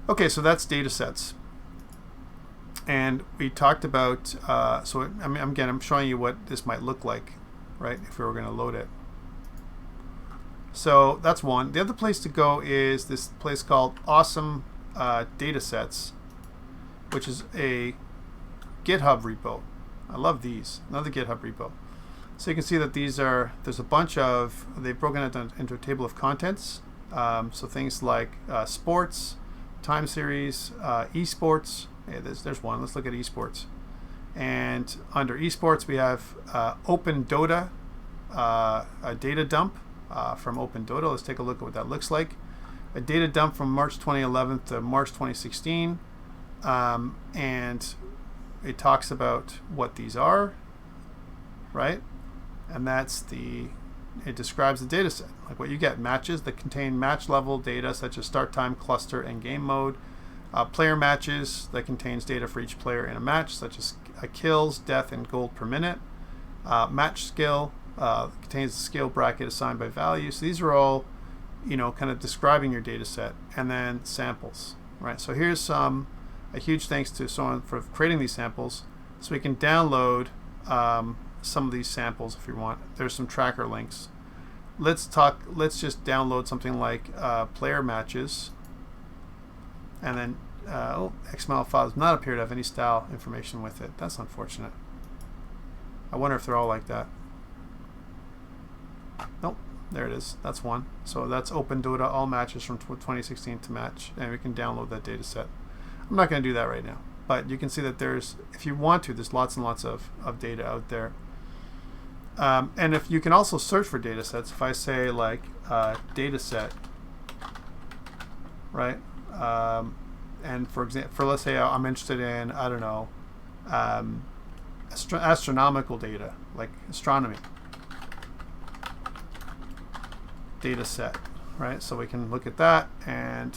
Okay, so that's data sets, and we talked about. I'm showing you what this might look like, if we were going to load it. So that's one. The other place to go is this place called Awesome Datasets, which is a GitHub repo. I love these. Another GitHub repo. So you can see that there's a bunch of, they've broken it into a table of contents. So things like sports, time series, esports. Yeah, there's one. Let's look at esports. And under esports, we have Open Dota, a data dump. From Open Dota. Let's take a look at what that looks like. A data dump from March 2011 to March 2016, and it talks about what these are, and it describes the data set, like what you get: matches that contain match level data such as start time, cluster, and game mode, player matches that contains data for each player in a match such as kills, death, and gold per minute, match skill, contains a skill bracket assigned by value. So these are all, kind of describing your data set, and then samples, So here's a huge thanks to someone for creating these samples. So we can download some of these samples if you want. There's some tracker links. Let's just download something like player matches, and then XML file does not appear to have any style information with it. That's unfortunate. I wonder if they're all like that. Nope, there it is. That's one. So that's Open Dota, all matches from 2016 to match, and we can download that data set. I'm not going to do that right now, but you can see that if you want to, there's lots and lots of data out there. And if you can also search for data sets, if I say like data set, right? And for example, let's say I'm interested in, I don't know, astronomical data, like astronomy data set, right? So we can look at that, and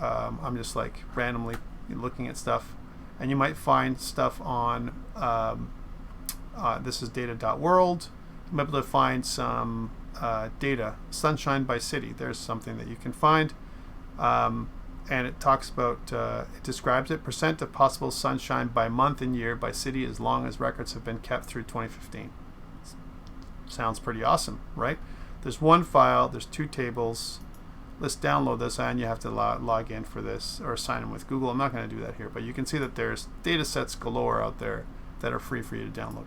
I'm just like randomly looking at stuff, and you might find stuff on this is data.world. You might be able to find some data, sunshine by city. There's something that you can find, and it talks about, it describes it, percent of possible sunshine by month and year by city as long as records have been kept through 2015. Sounds pretty awesome, right? There's one file, there's two tables. Let's download this, and you have to log in for this or sign in with Google. I'm not going to do that here, but you can see that there's data sets galore out there that are free for you to download.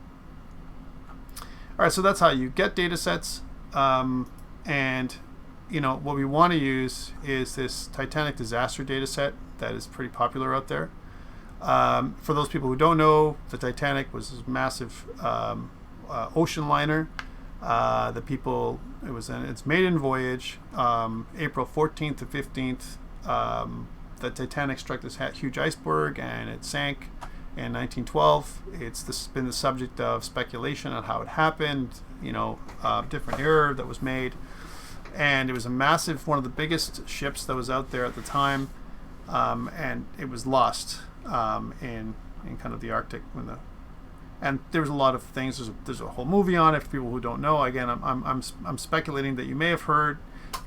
All right, so that's how you get data sets. And you know what we want to use is this Titanic disaster data set that is pretty popular out there. For those people who don't know, the Titanic was this massive ocean liner. The people, it was in its maiden voyage, April 14th to 15th. The Titanic struck this huge iceberg and it sank in 1912. It's been the subject of speculation on how it happened, you know, different error that was made. And it was a massive, one of the biggest ships that was out there at the time, and it was lost in kind of the Arctic and there was a lot of things. There's a whole movie on it for people who don't know. Again, I'm speculating that you may have heard,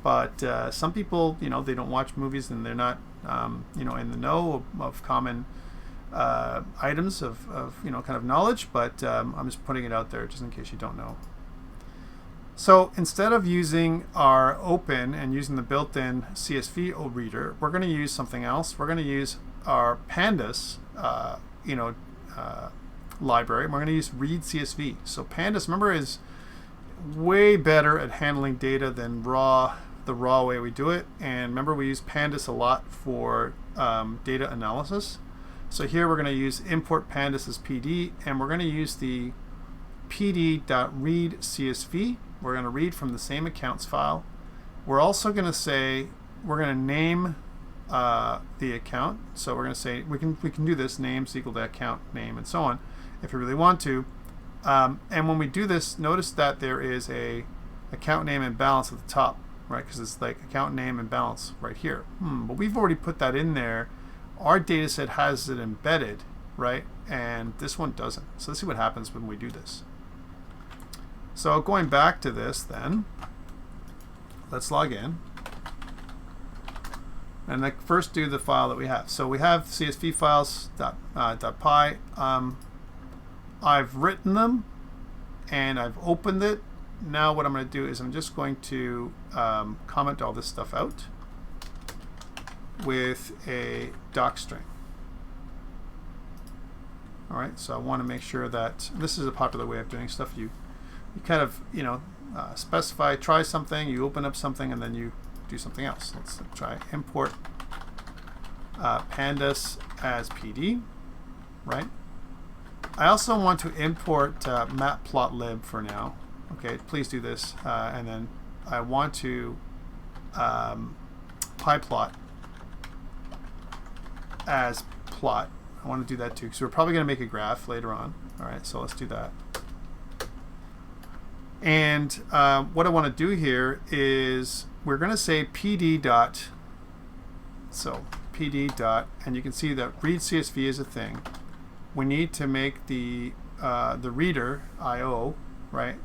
but some people, you know, they don't watch movies and they're not you know, in the know of common items of you know, kind of knowledge. But I'm just putting it out there just in case you don't know. So instead of using our open and using the built-in CSV reader, we're going to use something else. We're going to use our pandas, you know, library. We're going to use read CSV. So pandas, remember, is way better at handling data than the raw way we do it. And remember, we use pandas a lot for data analysis. So here we're going to use import pandas as PD, and we're going to use the pd.read CSV. We're going to read from the same accounts file. We're also going to say, we're going to name the account. So we're going to say, we can do this, names equal to account name and so on, if you really want to. And when we do this, notice that there is a account name and balance at the top, right? Because it's like account name and balance right here. But we've already put that in there. Our data set has it embedded, right? And this one doesn't. So let's see what happens when we do this. So going back to this then, let's log in. And like first do the file that we have. So we have CSV files .py. I've written them and I've opened it. Now what I'm going to do is I'm just going to comment all this stuff out with a doc string. All right, so I want to make sure that this is a popular way of doing stuff. You kind of, you know, specify, try something, you open up something, and then you do something else. Let's try import pandas as PD, right? I also want to import matplotlib for now. Okay, please do this. And then I want to pyplot as plot. I want to do that too, because we're probably going to make a graph later on. All right, so let's do that. And what I want to do here is we're going to say PD dot, so PD dot, and you can see that read CSV is a thing. We need to make the reader IO, right?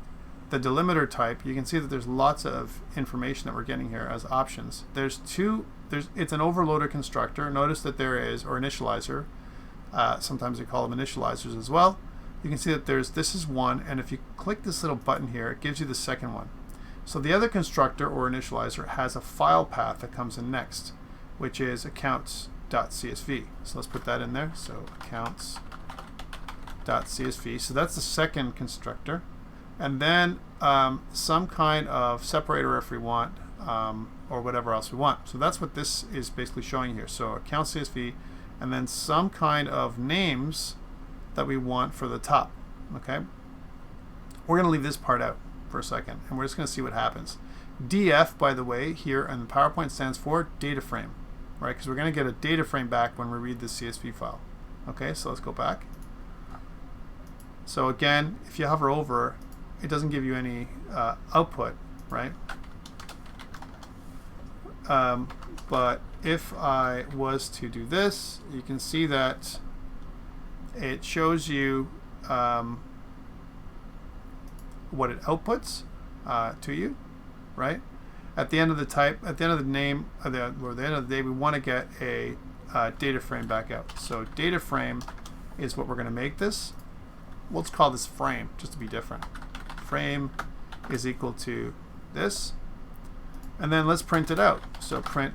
The delimiter type, you can see that there's lots of information that we're getting here as options. It's an overloader constructor. Notice that there is, or initializer. Sometimes we call them initializers as well. You can see that this is one, and if you click this little button here, it gives you the second one. So the other constructor or initializer has a file path that comes in next, which is accounts.csv. So let's put that in there. So accounts.csv. So that's the second constructor. And then some kind of separator if we want, or whatever else we want. So that's what this is basically showing here. So accounts.csv, and then some kind of names that we want for the top. Okay. we're going to leave this part out for a second, and we're just going to see what happens. DF, by the way, here in the PowerPoint stands for data frame, right? Because we're going to get a data frame back when we read this CSV file. Okay, so let's go back. So again, if you hover over, it doesn't give you any output, right? But if I was to do this, you can see that it shows you what it outputs to you, right? At the end of the type, at the end of the name, or the end of the day, we want to get a data frame back out. So data frame is what we're going to make this. Let's call this frame just to be different. Frame is equal to this, and then let's print it out. So print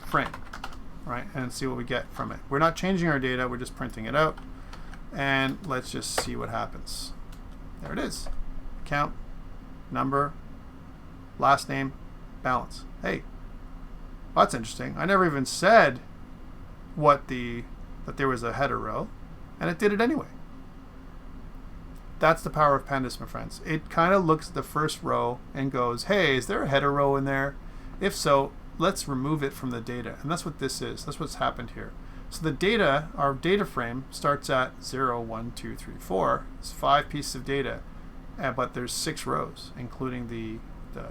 frame, right, and see what we get from it. We're not changing our data, we're just printing it out, and let's just see what happens. There it is. Account, number, last name, balance. Hey, that's interesting. I never even said that there was a header row, and it did it anyway. That's the power of pandas, my friends. It kind of looks at the first row and goes, hey, is there a header row in there? If so, let's remove it from the data. And that's what this is. That's what's happened here. So the data, our data frame, starts at 0, 1, 2, 3, 4. It's 5 pieces of data, but there's 6 rows, including the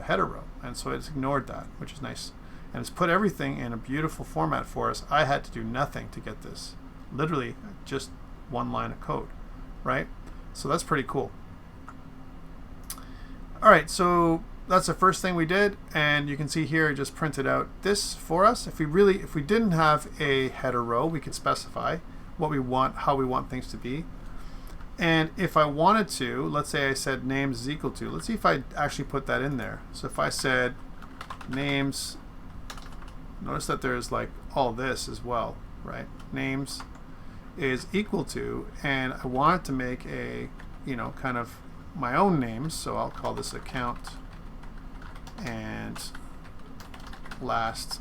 header row. And so it's ignored that, which is nice. And it's put everything in a beautiful format for us. I had to do nothing to get this. Literally just one line of code, right? So that's pretty cool. All right, so that's the first thing we did, and you can see here it just printed out this for us. If we didn't have a header row, we could specify what we want, how we want things to be. And if I wanted to, let's say I said names is equal to, let's see if I actually put that in there. So if I said names, notice that there's like all this as well, right? Names is equal to, and I want to make a, kind of my own names, so I'll call this account and last,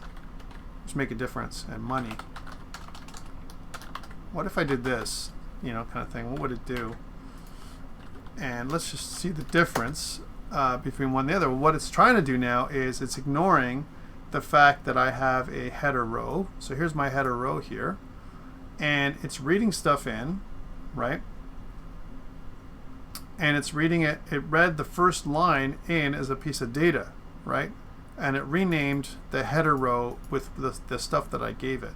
which make a difference, and money. What if I did this, kind of thing? What would it do? And let's just see the difference between one and the other. What it's trying to do now is it's ignoring the fact that I have a header row. So here's my header row here. And it's reading stuff in, right? And it's reading it. It read the first line in as a piece of data, right? And it renamed the header row with the stuff that I gave it.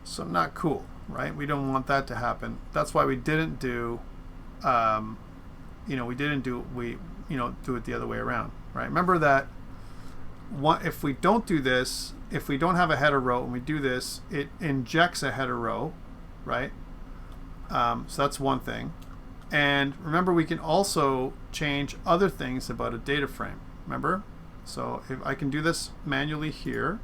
So not cool, right? We don't want that to happen. That's why we didn't do, do it the other way around, right? Remember that if we don't do this, if we don't have a header row and we do this, it injects a header row, right? So that's one thing. And remember, we can also change other things about a data frame, remember? So if I can do this manually here,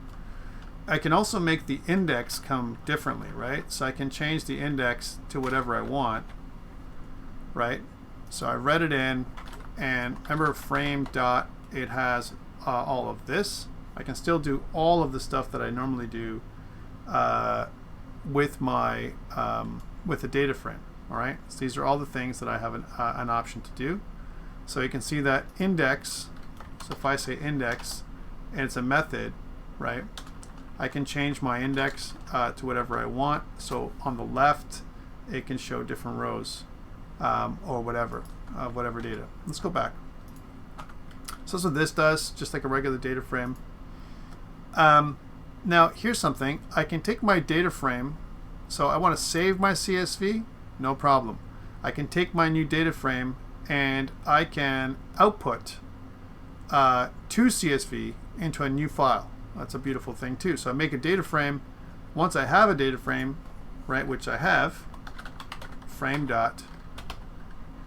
I can also make the index come differently, right? So I can change the index to whatever I want, right? So I read it in, and remember frame dot, it has all of this. I can still do all of the stuff that I normally do with my with the data frame. All right, so these are all the things that I have an option to do. So you can see that index. So if I say index, and it's a method, right? I can change my index to whatever I want. So on the left, it can show different rows or whatever data. Let's go back. So that's what this does, just like a regular data frame. Now here's something. I can take my data frame. So I want to save my CSV. No problem. I can take my new data frame and I can output to CSV into a new file. That's a beautiful thing too. So I make a data frame. Once I have a data frame, right, which I have, frame dot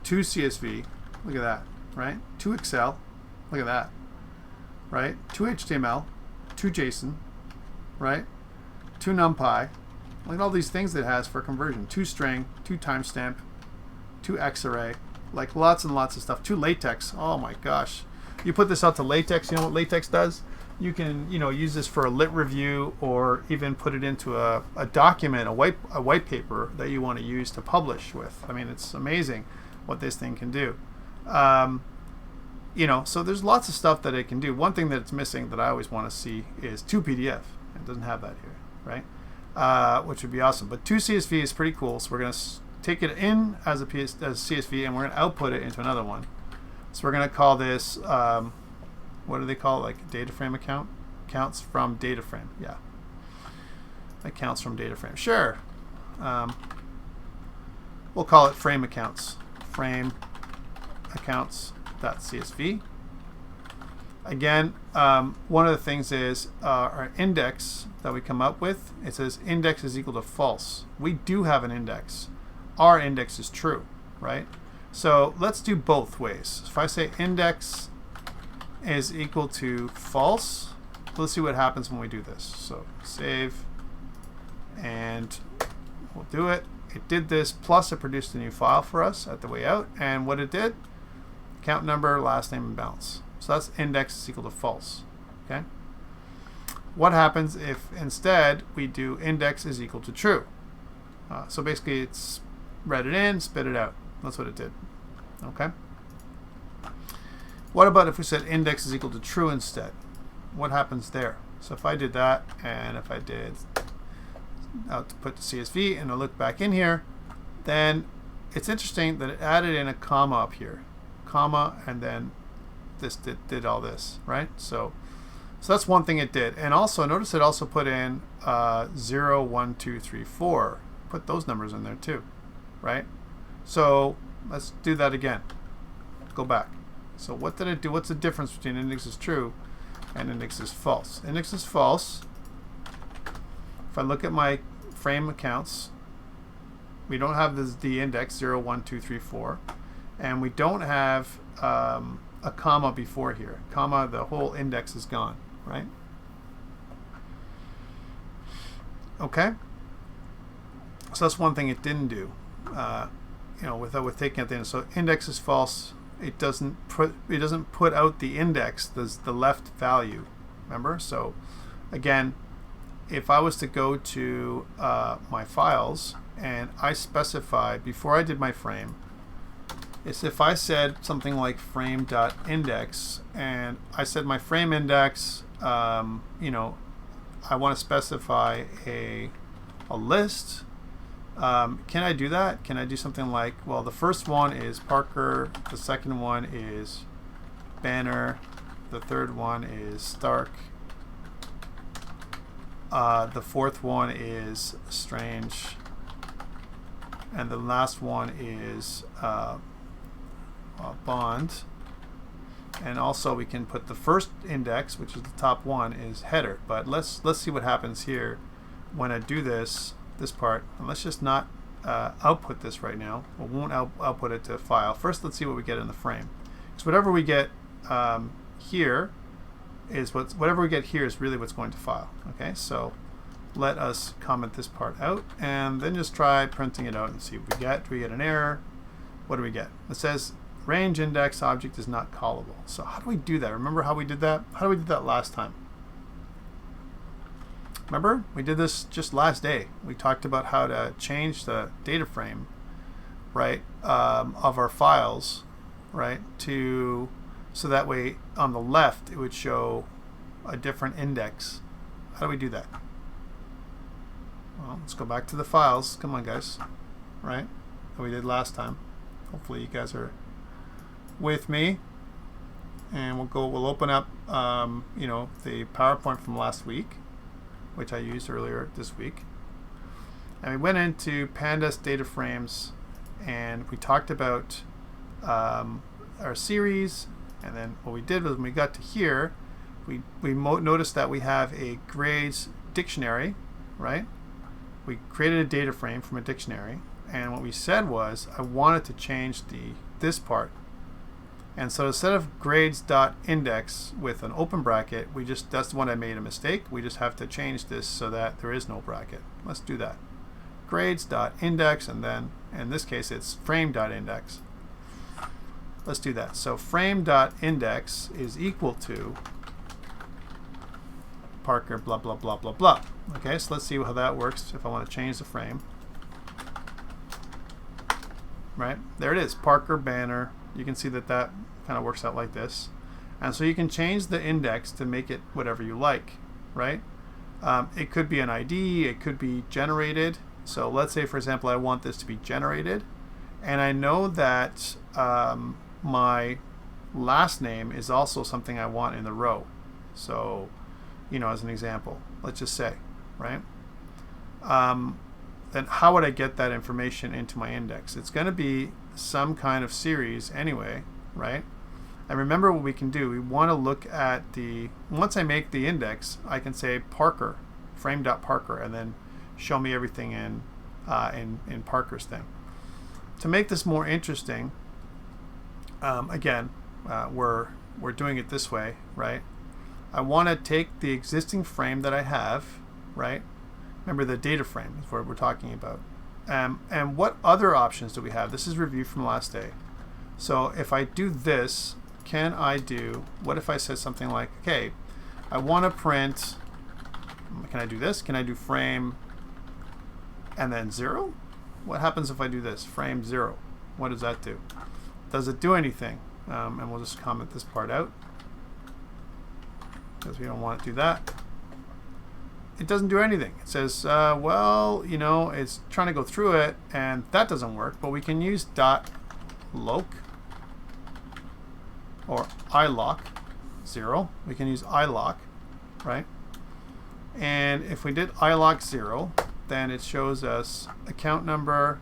to CSV. Look at that, right? To Excel. Look at that, right? To HTML, to JSON, right? To NumPy. Look at all these things that it has for conversion. To string, to timestamp, to Xarray, like lots and lots of stuff. To LaTeX. Oh my gosh. You put this out to LaTeX, you know what LaTeX does? You can, use this for a lit review, or even put it into a document, a white paper that you want to use to publish with. I mean, it's amazing what this thing can do. You know, so there's lots of stuff that it can do. One thing that it's missing that I always want to see is to PDF. It doesn't have that here, right? Which would be awesome. But to CSV is pretty cool. So we're going to take it in as a CSV, and we're going to output it into another one. So we're going to call this, what do they call it? Like data frame account? Counts from data frame. Yeah. Accounts from data frame. Sure. We'll call it frame accounts. Frame accounts.csv. Again, one of the things is our index that we come up with, it says index is equal to false. We do have an index. Our index is true, right? So let's do both ways. If I say index is equal to false, let's see what happens when we do this. So save, and we'll do it. It did this, plus it produced a new file for us at the way out. And what it did, account number, last name, and balance. So that's index is equal to false. Okay. What happens if instead we do index is equal to true? So basically it's read it in, spit it out. That's what it did. Okay. What about if we said index is equal to true instead? What happens there? So if I did that, and if I did output to CSV, and I look back in here, then it's interesting that it added in a comma up here, comma, and then this did all this, right? So that's one thing it did. And also notice it also put in 0, 1, 2, 3, 4. Put those numbers in there too, right? So let's do that again. Go back. So what did it do? What's the difference between index is true and index is false? Index is false. If I look at my frame accounts, we don't have the index 0, 1, 2, 3, 4, and we don't have a comma before here. Comma, the whole index is gone, right? Okay. So that's one thing it didn't do. You know, with taking out the index. So index is false. It doesn't put out the index, the left value. Remember? So again, if I was to go to my files and I specify before I did my frame, it's if I said something like frame.index and I said my frame index, you know, I want to specify a list. Can I do that? Can I do something like, well, the first one is Parker, the second one is Banner, the third one is Stark, the fourth one is Strange, and the last one is Bond. And also we can put the first index, which is the top one, is header. But let's see what happens here when I do this part. And let's just not output this right now. We won't output it to a file. First, let's see what we get in the frame. So whatever we get here is whatever we get here is really what's going to file. Okay, so let us comment this part out and then just try printing it out and see what we get. Do we get an error? What do we get? It says range index object is not callable. So how do we do that? Remember how we did that? How did we do that last time? Remember, we did this just last day. We talked about how to change the data frame, right, of our files, right, so that way on the left it would show a different index. How do we do that? Well, let's go back to the files. Come on, guys, right? That we did last time. Hopefully, you guys are with me, and we'll open up, you know, the PowerPoint from last week, which I used earlier this week. And we went into Pandas data frames and we talked about our series. And then what we did was when we got to here, we noticed that we have a grades dictionary, right? We created a data frame from a dictionary. And what we said was I wanted to change this part. And so instead of grades.index with an open bracket, that's the one I made a mistake. We just have to change this so that there is no bracket. Let's do that. Grades.index, and then in this case it's frame.index. Let's do that. So frame.index is equal to Parker blah blah blah blah blah. Okay, so let's see how that works if I want to change the frame. right? There it is, Parker banner. You can see that that kind of works out like this. And so you can change the index to make it whatever you like, right? It could be an ID, it could be generated. So let's say, for example, I want this to be generated, and I know that my last name is also something I want in the row. So, you know, as an example, let's just say, right? Then how would I get that information into my index? It's going to be some kind of series anyway, right? And remember what we can do. We want to look at the, once I make the index, I can say Parker, frame.parker, and then show me everything in Parker's thing. To make this more interesting, again, we're doing it this way, right? I want to take the existing frame that I have, right? Remember, the data frame is what we're talking about. And what other options do we have? This is review from last day. So if I do this, can I do, what if I said something like, okay, I want to print, can I do this? Can I do frame and then 0? What happens if I do this? Frame 0. What does that do? Does it do anything? And we'll just comment this part out because we don't want to do that. It doesn't do anything. It says, well, you know, it's trying to go through it, and that doesn't work, but we can use .loc or iloc 0. We can use iloc, right? And if we did iloc 0, then it shows us account number,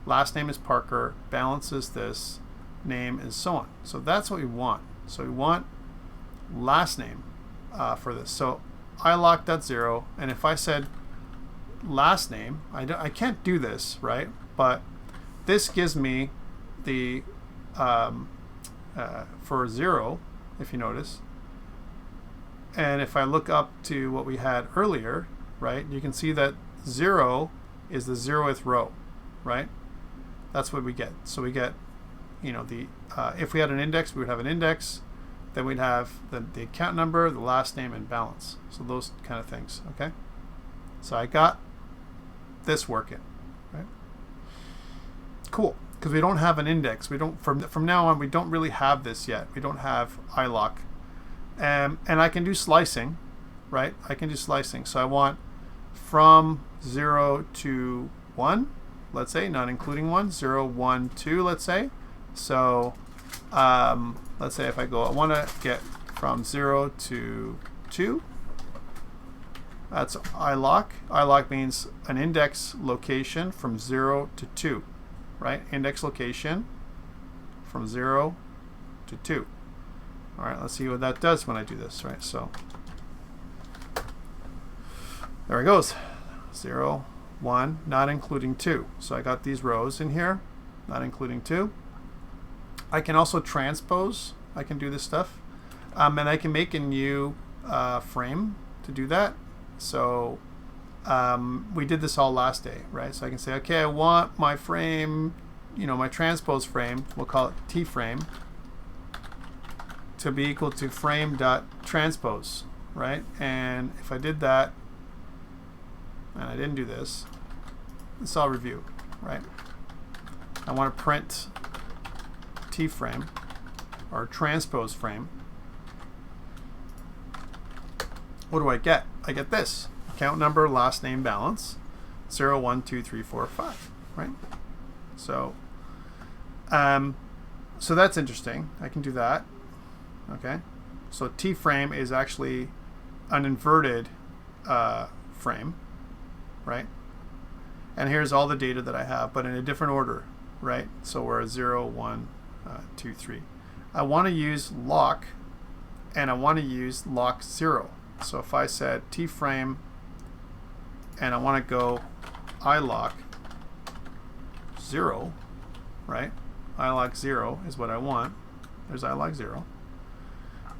last name is Parker, balance is this, name is so on. So that's what we want. So we want last name for this. So iloc.0, and if I said last name, I can't do this, right? But this gives me the for 0, if you notice. And if I look up to what we had earlier, right, you can see that 0 is the 0th row, right? That's what we get. So we get, you know, the if we had an index, we would have an index. Then we'd have the account number, the last name, and balance. So those kind of things, okay? So I got this working, right? Cool, because we don't have an index. We don't, from now on, we don't really have this yet. We don't have iloc. And I can do slicing, right? I can do slicing. So I want from 0 to 1, let's say, not including 1, 0, 1, 2, let's say. So let's say if I go, I want to get from 0 to 2. That's iloc. Iloc means an index location from 0 to 2, right? Index location from 0 to 2. All right, let's see what that does when I do this, right? So there it goes. 0, 1, not including 2. So I got these rows in here, not including 2. I can also transpose. I can do this stuff. And I can make a new frame to do that. So we did this all last day, right? So I can say, okay, I want my frame, you know, my transpose frame, we'll call it T frame, to be equal to frame.transpose, right? And if I did that, and I didn't do this, it's all review, right? I want to print T frame or transpose frame. What do I get? I get this. Account number, last name, balance, 0, 1, 2, 3, 4, 5, right? So, so that's interesting. I can do that. Okay. So T frame is actually an inverted frame, right? And here's all the data that I have, but in a different order, right? So we're 0, 1, 2, 3. I want to use loc, and I want to use loc 0. So if I said T frame, and I want to go iloc 0, right? Iloc 0 is what I want. There's iloc 0.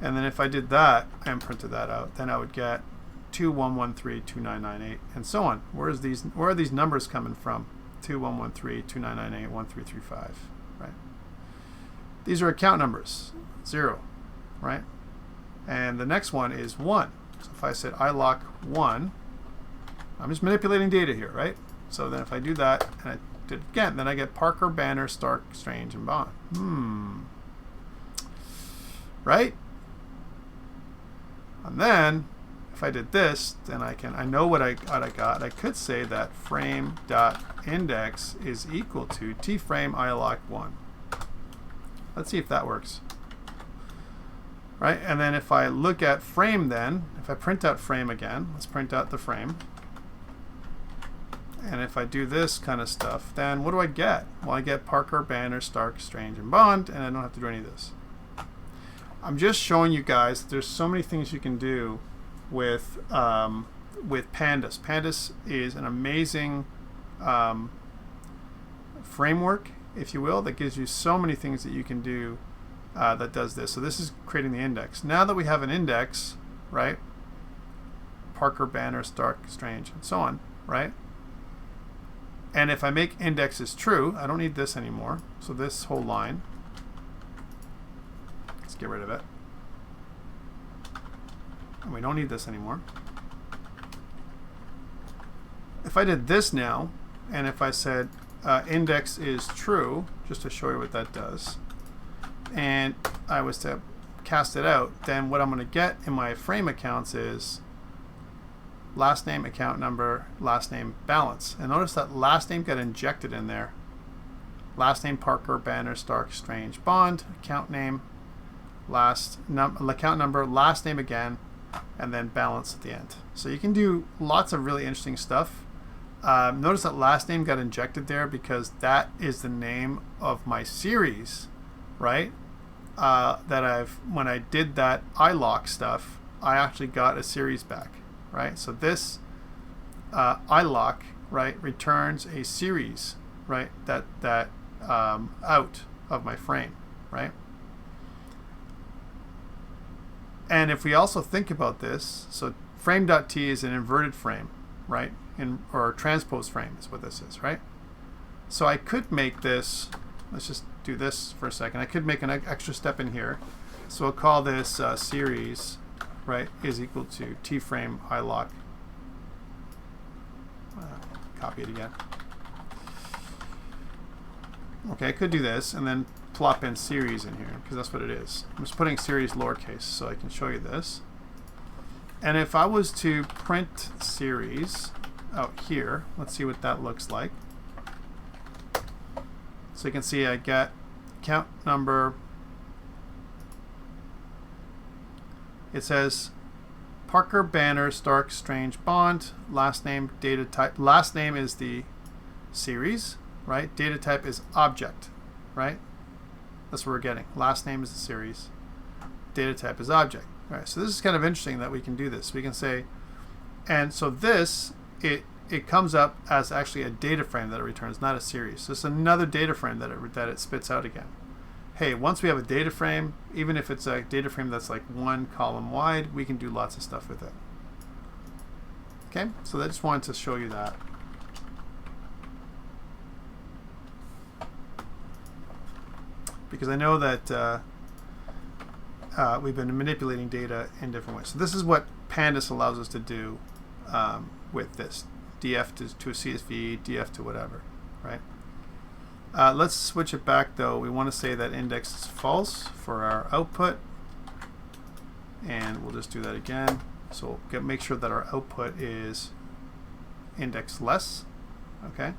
And then if I did that and printed that out, then I would get 2113, 2998, and so on. Where are these numbers coming from? 2113, 2998, 1335, right? These are account numbers, 0, right? And the next one is 1. So if I said iloc 1, I'm just manipulating data here, right? So then if I do that and I inject it again. Then I get Parker, Banner, Stark, Strange, and Bond. Right? And then if I did this, then I know what I got. I could say that frame.index is equal to tframe iloc1. Let's see if that works. Right? And then if I look at frame then, if I print out frame again, let's print out the frame. And if I do this kind of stuff, then what do I get? Well, I get Parker, Banner, Stark, Strange, and Bond, and I don't have to do any of this. I'm just showing you guys that there's so many things you can do with Pandas. Pandas is an amazing framework, if you will, that gives you so many things that you can do that does this. So this is creating the index. Now that we have an index, right? Parker, Banner, Stark, Strange, and so on, right? And if I make indexes true, I don't need this anymore. So this whole line, let's get rid of it. And we don't need this anymore. If I did this now, and if I said index is true, just to show you what that does, and I was to cast it out, then what I'm going to get in my frame accounts is last name, account number, last name, balance. And notice that last name got injected in there. Last name, Parker, Banner, Stark, Strange, Bond, account name, account number, last name again, and then balance at the end. So you can do lots of really interesting stuff. Notice that last name got injected there because that is the name of my series, right? That when I did that iloc stuff, I actually got a series back. Right, so this iloc, right, returns a series, right, that out of my frame, right. And if we also think about this, so frame.t is an inverted frame, right, or transpose frame is what this is, right. So I could make this. Let's just do this for a second. I could make an extra step in here. So we'll call this series. Right, is equal to tframe iloc. Copy it again. Okay, I could do this and then plop in series in here because that's what it is. I'm just putting series lowercase so I can show you this. And if I was to print series out here, let's see what that looks like. So you can see I get count number. It says Parker, Banner, Stark, Strange, Bond, last name, data type. Last name is the series, right? Data type is object, right? That's what we're getting. Last name is the series. Data type is object. All right, so this is kind of interesting that we can do this. We can say, and so this, it comes up as actually a data frame that it returns, not a series. So it's another data frame that it spits out again. Hey, once we have a data frame, even if it's a data frame that's like one column wide, we can do lots of stuff with it. Okay, so I just wanted to show you that. Because I know that we've been manipulating data in different ways. So this is what Pandas allows us to do with this. DF to a CSV, DF to whatever, right? Let's switch it back though. We want to say that index is false for our output. And we'll just do that again. So we'll make sure that our output is index less. Okay.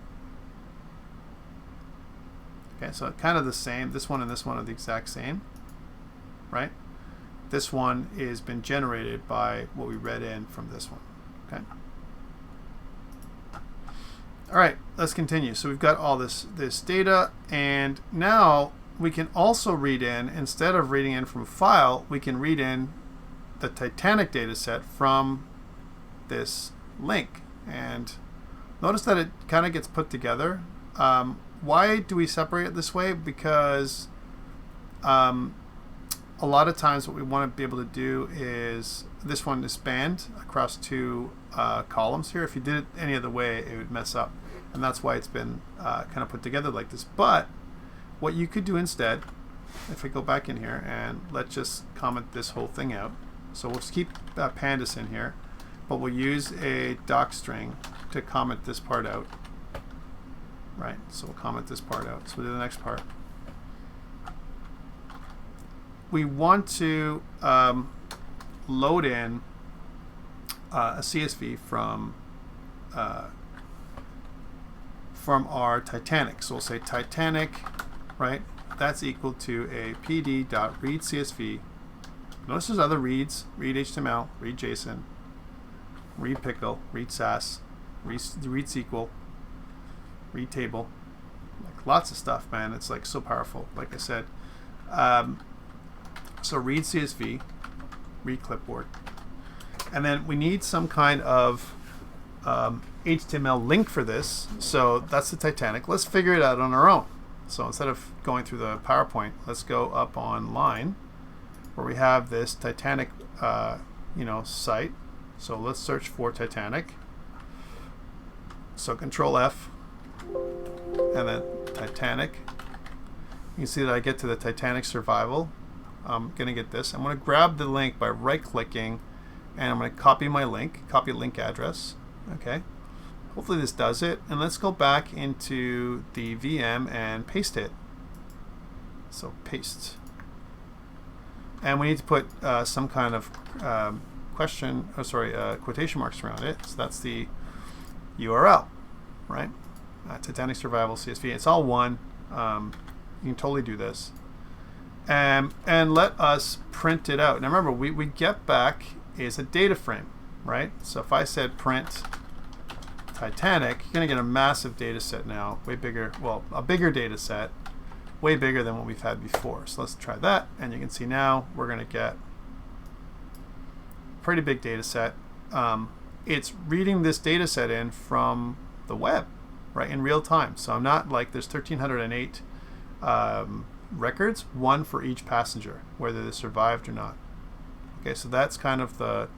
Okay, so kind of the same. This one and this one are the exact same, right? This one is been generated by what we read in from this one. Okay. All right, let's continue. So we've got all this data, and now we can also read in, instead of reading in from file, we can read in the Titanic data set from this link. And notice that it kind of gets put together. Why do we separate it this way? Because a lot of times what we want to be able to do is, this one is spanned across two columns here. If you did it any other way, it would mess up. And that's why it's been kind of put together like this. But what you could do instead, if we go back in here and let's just comment this whole thing out. So we'll just keep Pandas in here, but we'll use a doc string to comment this part out. right? So we'll comment this part out. So we'll do the next part. We want to load in a CSV from our Titanic. So we'll say Titanic, right? That's equal to a pd.read.csv. Notice there's other reads: read HTML, read JSON, read pickle, read SAS, read SQL, read table. Like lots of stuff, man. It's like so powerful. Like I said, so read CSV, read clipboard, and then we need some kind of HTML link for this. So that's the Titanic. Let's figure it out on our own. So instead of going through the PowerPoint, let's go up online where we have this Titanic site. So let's search for Titanic. So Control F and then Titanic. You can see that I get to the Titanic survival. I'm going to get this. I'm going to grab the link by right-clicking, and I'm going to copy my link, copy link address. Okay. Hopefully this does it. And let's go back into the VM and paste it. So paste. And we need to put some kind of quotation marks around it. So that's the URL, right? Titanic Survival CSV. It's all one. You can totally do this. And let us print it out. Now remember, we get back is a data frame, right? So if I said print Titanic, you're going to get a massive data set now, way bigger, well, a bigger data set, way bigger than what we've had before. So let's try that, and you can see now we're going to get a pretty big data set. It's reading this data set in from the web, right, in real time. So I'm not like there's 1,308 records, one for each passenger, whether they survived or not. Okay, so that's kind of the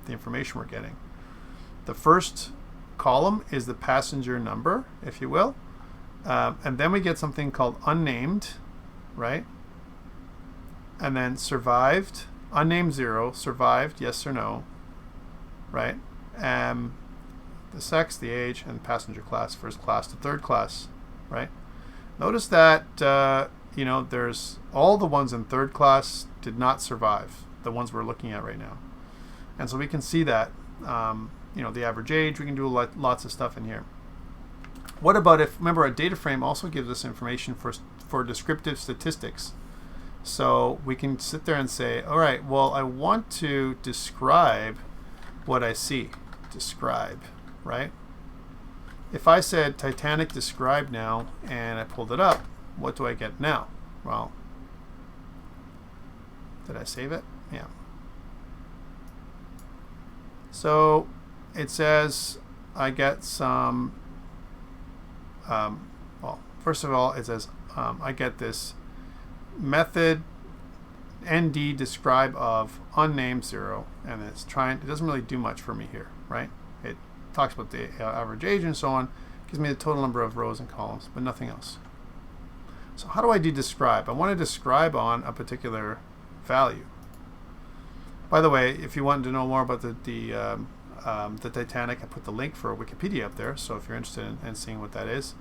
information we're getting. The first column is the passenger number, if you will, and then we get something called unnamed, right? And then survived, unnamed 0, survived, yes or no, right? The sex, the age, and passenger class, first class to third class, right? Notice that there's all the ones in third class did not survive, the ones we're looking at right now, and so we can see that. The average age, we can do lots of stuff in here. What about if, remember, a data frame also gives us information for descriptive statistics. So we can sit there and say, all right, well, I want to describe what I see. Describe, right? If I said Titanic describe now and I pulled it up, what do I get now? Well, did I save it? Yeah. So it says I get some, well, first of all, it says I get this method nd describe of unnamed 0, and it doesn't really do much for me here, right? It talks about the average age and so on, gives me the total number of rows and columns, but nothing else. So how do I do describe? I want to describe on a particular value. By the way, if you want to know more about the Titanic, I put the link for Wikipedia up there, so if you're interested in seeing what that is.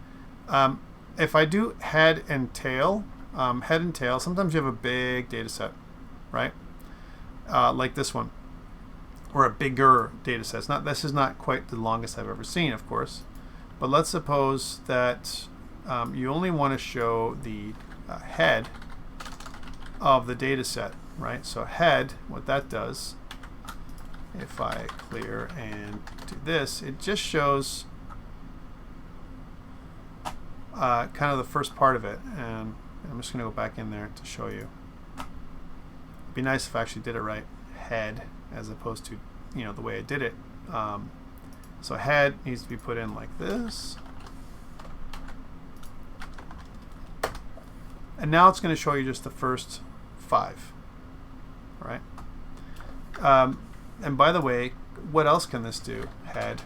If I do head and tail, sometimes you have a big data set, right? Like this one, or a bigger data set. This is not quite the longest I've ever seen, of course, but let's suppose that you only want to show the head of the data set, right? So head, what that does, if I clear and do this, it just shows kind of the first part of it, and I'm just going to go back in there to show you. It'd be nice if I actually did it right, head, as opposed to the way I did it. So head needs to be put in like this, and now it's going to show you just the first 5, right? And by the way, what else can this do? Head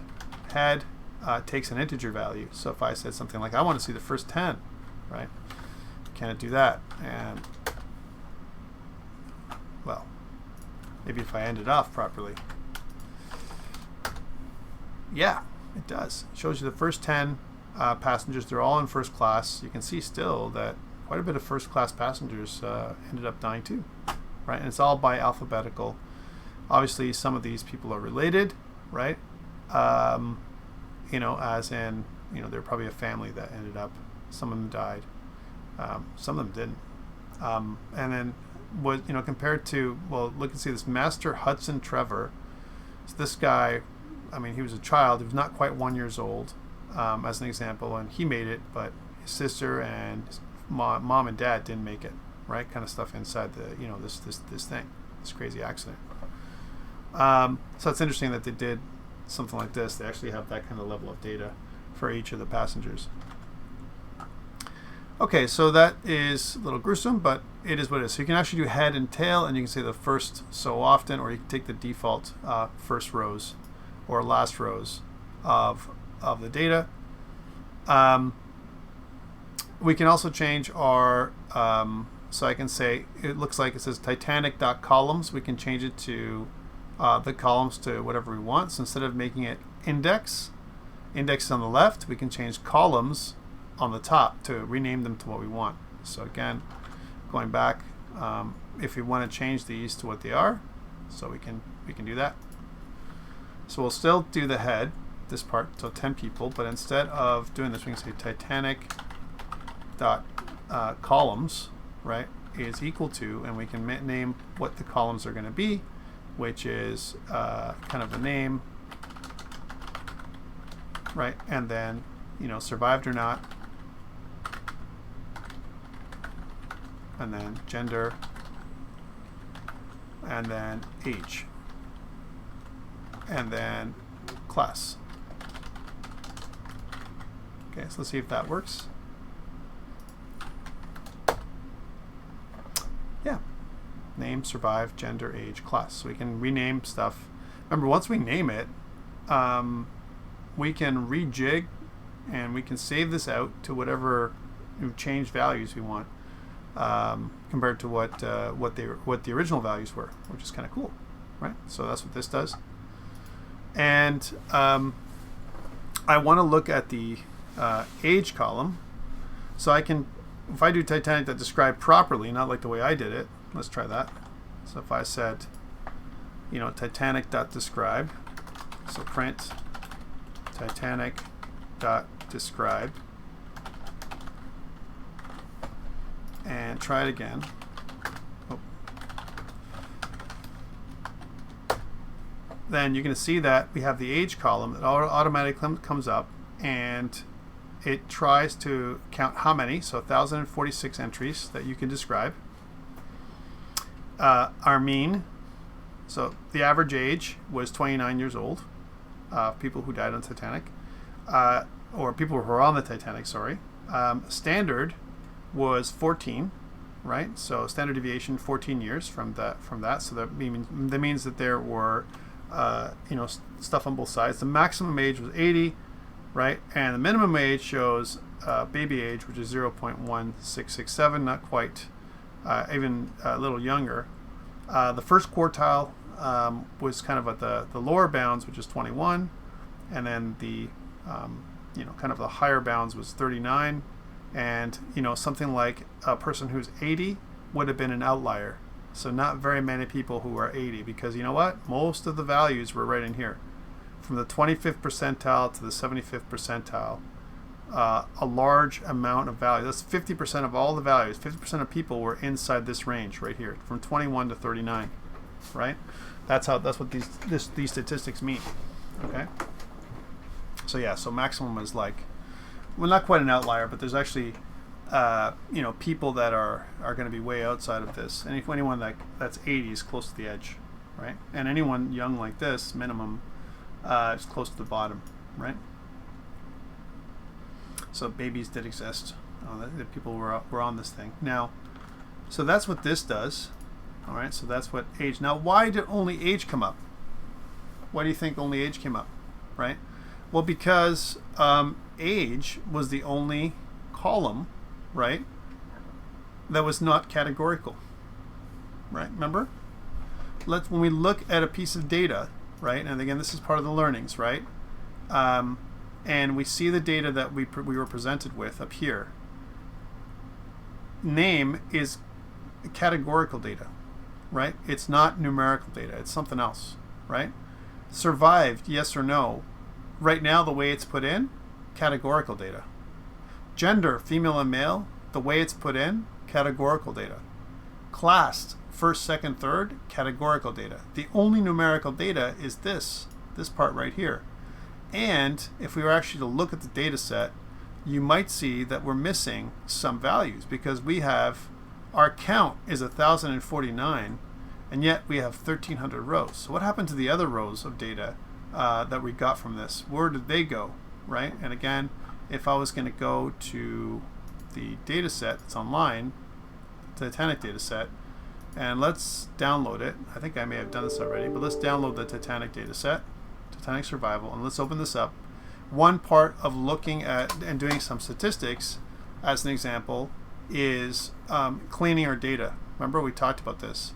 takes an integer value. So if I said something like, I want to see the first 10, right? Can it do that? And well, maybe if I end it off properly. Yeah, it does. It shows you the first 10 passengers. They're all in first class. You can see still that quite a bit of first class passengers ended up dying too, right? And it's all by alphabetical. Obviously, some of these people are related, right? You know, as in, you know, they're probably a family that ended up, some of them died, some of them didn't. And then, was, you know, compared to, well, look and see this Master Hudson Trevor. So this guy, I mean, he was a child. He was not quite 1 year old, as an example, and he made it, but his sister and his mom and dad didn't make it, right? Kind of stuff inside the, you know, this thing, this crazy accident. So it's interesting that they did something like this. They actually have that kind of level of data for each of the passengers. Okay, so that is a little gruesome, but it is what it is. So you can actually do head and tail, and you can say the first so often, or you can take the default first rows or last rows of the data. We can also change our, so I can say, it looks like it says Titanic.columns. We can change it to the columns to whatever we want. So instead of making it index on the left, we can change columns on the top to rename them to what we want. So again, going back, if we want to change these to what they are, so we can do that. So we'll still do the head, this part, so 10 people, but instead of doing this, we can say Titanic dot columns, right, is equal to, and we can name what the columns are going to be, which is kind of the name, right, and then, you know, survived or not, and then gender, and then age, and then class. Okay, so let's see if that works. Yeah. Name, survive, gender, age, class. So we can rename stuff. Remember, once we name it, we can rejig, and we can save this out to whatever change values we want, compared to what the original values were, which is kind of cool, right? So that's what this does. And I want to look at the age column, so I can, if I do Titanic.describe properly, not like the way I did it. Let's try that. So if I said, you know, Titanic.describe, so print Titanic.describe, and try it again. Oh. Then you're going to see that we have the age column. It automatically comes up, and it tries to count how many, so 1,046 entries that you can describe. Our mean, so the average age was 29 years old, people who died on Titanic, or people who were on the Titanic, sorry. Standard was 14, right? So standard deviation 14 years from that. So that means that there were, you know, stuff on both sides. The maximum age was 80, right? And the minimum age shows baby age, which is 0.1667, not quite. Even a little younger. The first quartile was kind of at the lower bounds, which is 21, and then the you know, kind of the higher bounds was 39, and you know, something like a person who's 80 would have been an outlier. So not very many people who are 80, because you know what? Most of the values were right in here, from the 25th percentile to the 75th percentile. A large amount of value. That's 50% of all the values. 50% of people were inside this range right here, from 21 to 39, right? That's what these statistics mean. Okay. So yeah, so maximum is like, well, not quite an outlier, but there's actually, you know, people that are going to be way outside of this. And if anyone that's 80 is close to the edge, right? And anyone young like this, minimum, is close to the bottom, right? So babies did exist. The people were on this thing. Now, so that's what this does. All right, so that's what age. Now, why did only age come up? Why do you think only age came up, right? Well, because age was the only column, right, that was not categorical, right? Remember? When we look at a piece of data, right, and again, this is part of the learnings, right? and we see the data that we were presented with up here. Name is categorical data, right? It's not numerical data. It's something else, right? Survived, yes or no. Right now, the way it's put in, categorical data. Gender, female and male, the way it's put in, categorical data. Classed, first, second, third, categorical data. The only numerical data is this part right here. And if we were actually to look at the data set, you might see that we're missing some values because we have, our count is 1,049, and yet we have 1,300 rows. So what happened to the other rows of data that we got from this? Where did they go, right? And again, if I was going to go to the data set that's online, the Titanic data set, and let's download it. I think I may have done this already, but let's download the Titanic data set, Titanic survival, and let's open this up. One part of looking at and doing some statistics, as an example, is cleaning our data. Remember, we talked about this.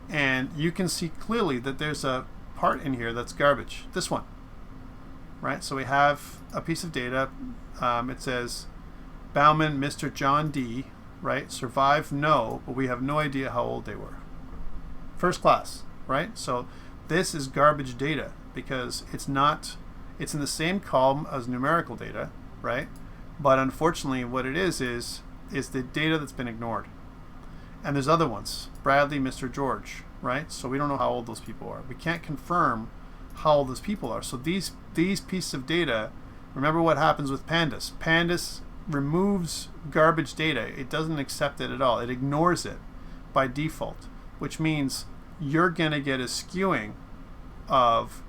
And you can see clearly that there's a part in here that's garbage. This one, right? So we have a piece of data. It says Bauman, Mr. John D., right? Survived, no, but we have no idea how old they were. First class, right? So this is garbage data because it's not, it's in the same column as numerical data, right? But unfortunately, what it is the data that's been ignored. And there's other ones, Bradley, Mr. George, right? So we don't know how old those people are. We can't confirm how old those people are. So these pieces of data, remember what happens with Pandas. Pandas removes garbage data. It doesn't accept it at all. It ignores it by default, which means you're going to get a skewing of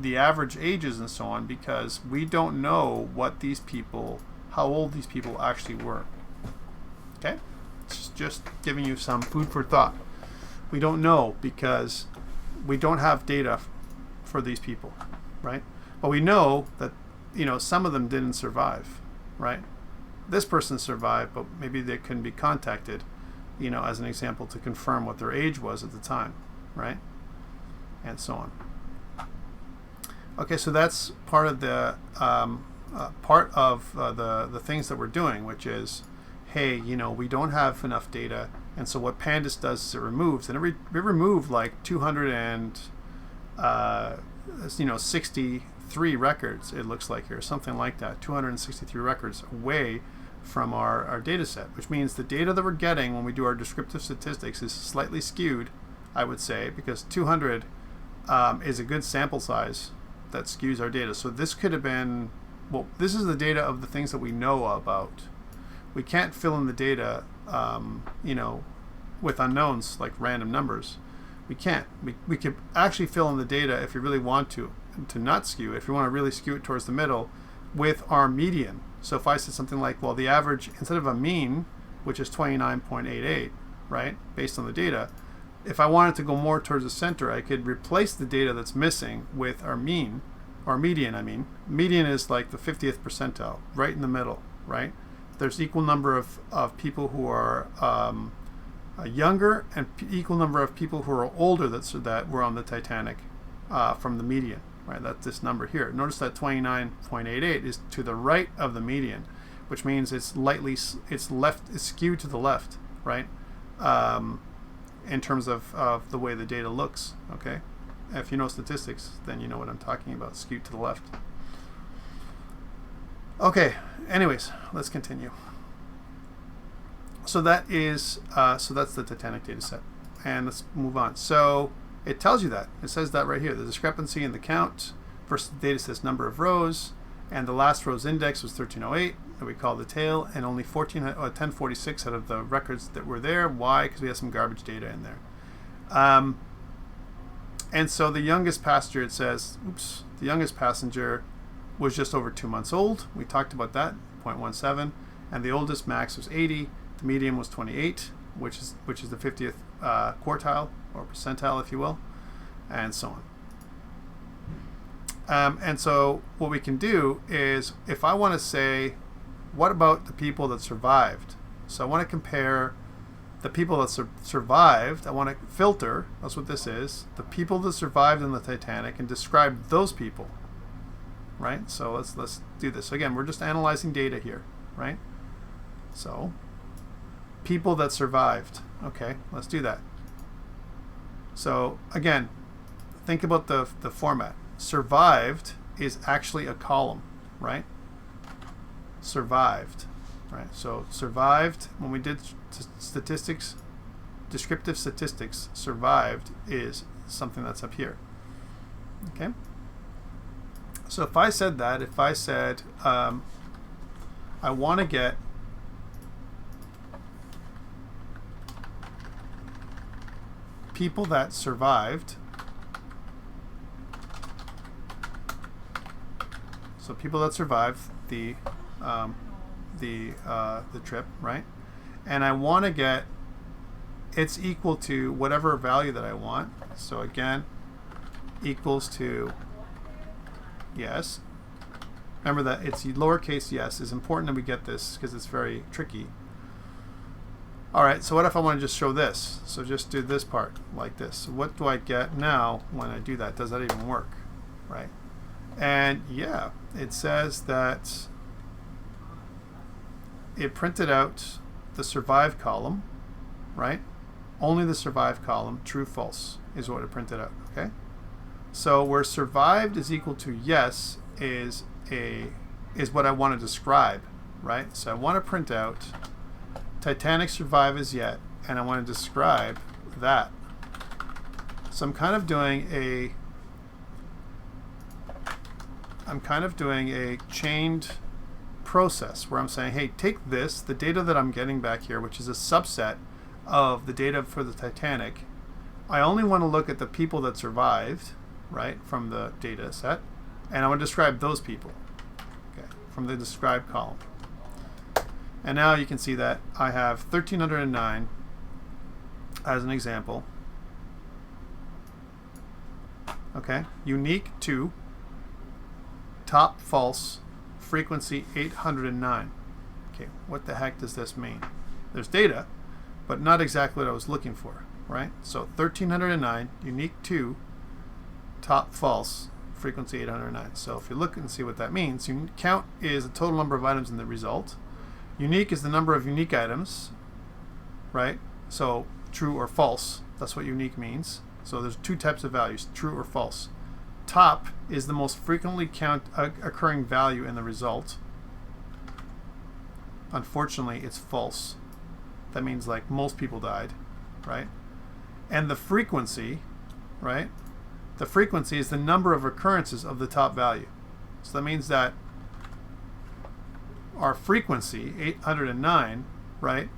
the average ages and so on because we don't know what these people, how old these people actually were. Okay? It's just giving you some food for thought. We don't know because we don't have data for these people, right? But we know that, you know, some of them didn't survive, right? This person survived, but maybe they couldn't be contacted, you know, as an example, to confirm what their age was at the time, right? And so on. Okay, so that's part of the the things that we're doing, which is, hey, you know, we don't have enough data, and so what Pandas does is it removes, and it removed like 263 records, it looks like here, something like that, 263 records away from our data set, which means the data that we're getting when we do our descriptive statistics is slightly skewed, I would say, because 200 is a good sample size that skews our data. So this could have been, well, this is the data of the things that we know about. We can't fill in the data, you know, with unknowns like random numbers. We can't. We could actually fill in the data if you really want to not skew it, if you want to really skew it towards the middle, with our median. So if I said something like, well, the average, instead of a mean, which is 29.88, right, based on the data, if I wanted to go more towards the center, I could replace the data that's missing with our mean, or median, I mean. Median is like the 50th percentile, right in the middle, right? There's equal number of people who are younger and equal number of people who are older that were on the Titanic from the median, right? That's this number here. Notice that 29.88 is to the right of the median, which means it's skewed to the left, right? In terms of the way the data looks, okay? If you know statistics, then you know what I'm talking about, skewed to the left. Okay, anyways, let's continue. So that is, so that's the Titanic data set. And let's move on. So it tells you that. It says that right here, the discrepancy in the count versus the data set's number of rows, and the last row's index was 1308, that we call the tail, and only 1046 out of the records that were there. Why? Because we have some garbage data in there. And so the youngest passenger, it says, oops, the youngest passenger was just over 2 months old. We talked about that, 0.17, and the oldest max was 80. The median was 28, which is the 50th quartile or percentile, if you will, and so on. And so what we can do is, if I want to say, what about the people that survived? So I want to compare the people that survived. I want to filter, that's what this is, the people that survived in the Titanic, and describe those people. right? So let's do this. So again, we're just analyzing data here, right? So people that survived. Okay, let's do that. So again, think about the format. Survived is actually a column, right? Survived, right? So survived, when we did statistics, descriptive statistics, survived is something that's up here. Okay. So if I said that, if I said I want to get people that survived, so people that survived the trip, right? And I want to get it's equal to whatever value that I want. So again, equals to yes. Remember that it's lowercase yes is important that we get this because it's very tricky. All right, so what if I want to just show this? So just do this part like this. So what do I get now when I do that? Does that even work, right? And yeah, it says that it printed out the survive column, right? Only the survive column, true, false, is what it printed out, okay? So where survived is equal to yes is what I want to describe, right? So I want to print out Titanic survive as yet, and I want to describe that. So I'm kind of doing a chained process where I'm saying, hey, take this, the data that I'm getting back here, which is a subset of the data for the Titanic. I only want to look at the people that survived, right, from the data set, and I want to describe those people, okay, from the describe column. And now you can see that I have 1,309 as an example. Okay, unique to top false, frequency 809. Okay, what the heck does this mean? There's data, but not exactly what I was looking for, right? So 1,309, unique to top false, frequency 809. So if you look and see what that means, count is the total number of items in the result. Unique is the number of unique items, right? So true or false, that's what unique means. So there's two types of values, true or false. Top is the most frequently occurring value in the result. Unfortunately, it's false. That means like most people died, right? And the frequency, right? The frequency is the number of occurrences of the top value. So that means that our frequency, 809, right,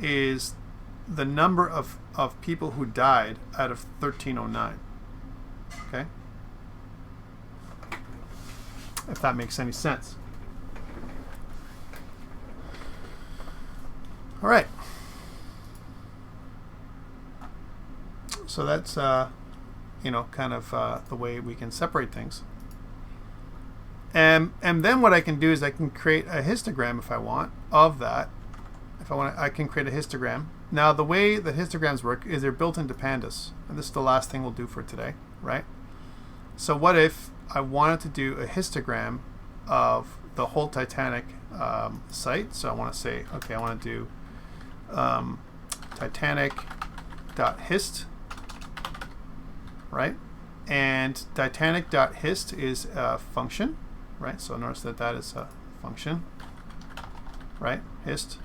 is the number of people who died out of 1,309. Okay? If that makes any sense. All right. So that's, kind of the way we can separate things. And then what I can do is I can create a histogram if I want of that. If I want, I can create a histogram. Now the way that histograms work is they're built into pandas, and this is the last thing we'll do for today, right? So what if I wanted to do a histogram of the whole Titanic site? So I want to say, okay, I want to do Titanic.hist, right? And Titanic.hist is a function, right? So notice that that is a function, right? Hist.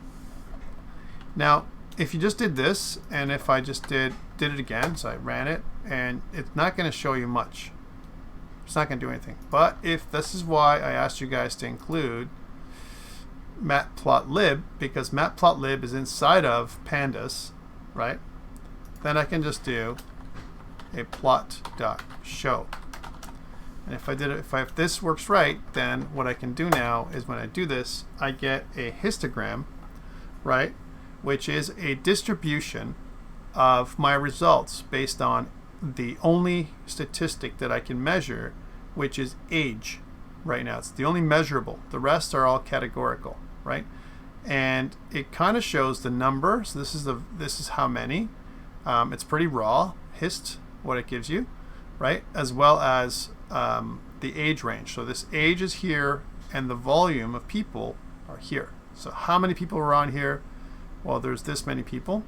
Now, if you just did this, and if I just did it again, so I ran it, and it's not going to show you much. It's not going to do anything. But if this is why I asked you guys to include matplotlib, because matplotlib is inside of pandas, right? Then I can just do a plot.show. And if this works right, then what I can do now is when I do this, I get a histogram, right? Which is a distribution of my results based on the only statistic that I can measure, which is age right now. It's the only measurable. The rest are all categorical, right? And it kind of shows the number. So this is how many. It's pretty raw, hist, what it gives you, right? As well as the age range. So this age is here, and the volume of people are here. So how many people are on here? Well, there's this many people,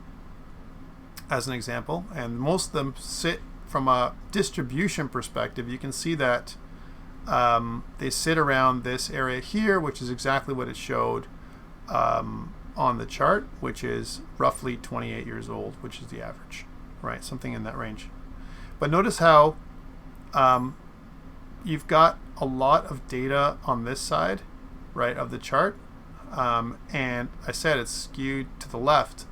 as an example, and most of them sit from a distribution perspective. You can see that they sit around this area here, which is exactly what it showed on the chart, which is roughly 28 years old, which is the average, right? Something in that range. But notice how you've got a lot of data on this side, right, of the chart, and I said it's skewed to the left.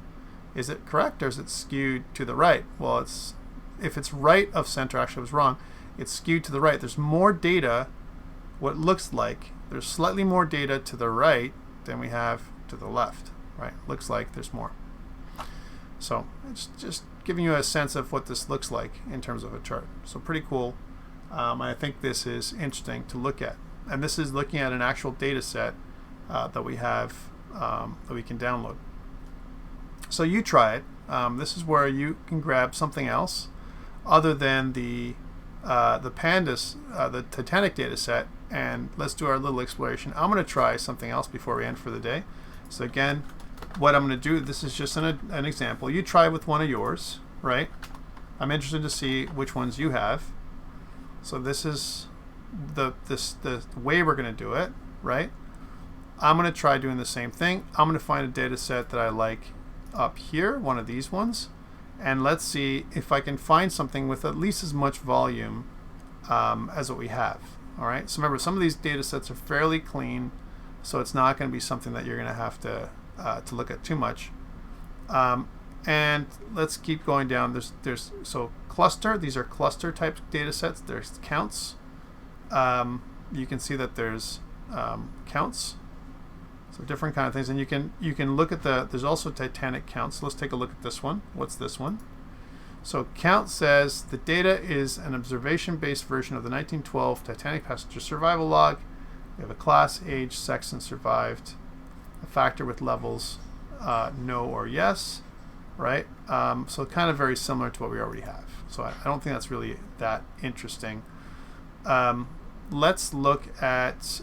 Is it correct, or is it skewed to the right? Well, if it's right of center, actually I was wrong, it's skewed to the right. There's more data, what looks like, there's slightly more data to the right than we have to the left, right? Looks like there's more. So it's just giving you a sense of what this looks like in terms of a chart. So pretty cool. I think this is interesting to look at. And this is looking at an actual data set that we have, that we can download. So you try it. This is where you can grab something else other than the pandas, the Titanic data set, and let's do our little exploration. I'm going to try something else before we end for the day. So again, what I'm going to do, this is just an example. You try with one of yours, right? I'm interested to see which ones you have. So this is the way we're going to do it, right? I'm going to try doing the same thing. I'm going to find a data set that I like up here, one of these ones, and let's see if I can find something with at least as much volume as what we have. All right, so remember, some of these data sets are fairly clean, so it's not going to be something that you're going to have to look at too much. And let's keep going down. So cluster, these are cluster type data sets. There's counts. You can see that there's counts. So different kind of things, and you can look at there's also Titanic counts. So let's take a look at this one. What's this one? So count says the data is an observation-based version of the 1912 Titanic passenger survival log. We have a class, age, sex, and survived. A factor with levels no or yes, right? So kind of very similar to what we already have. So I don't think that's really that interesting. Let's look at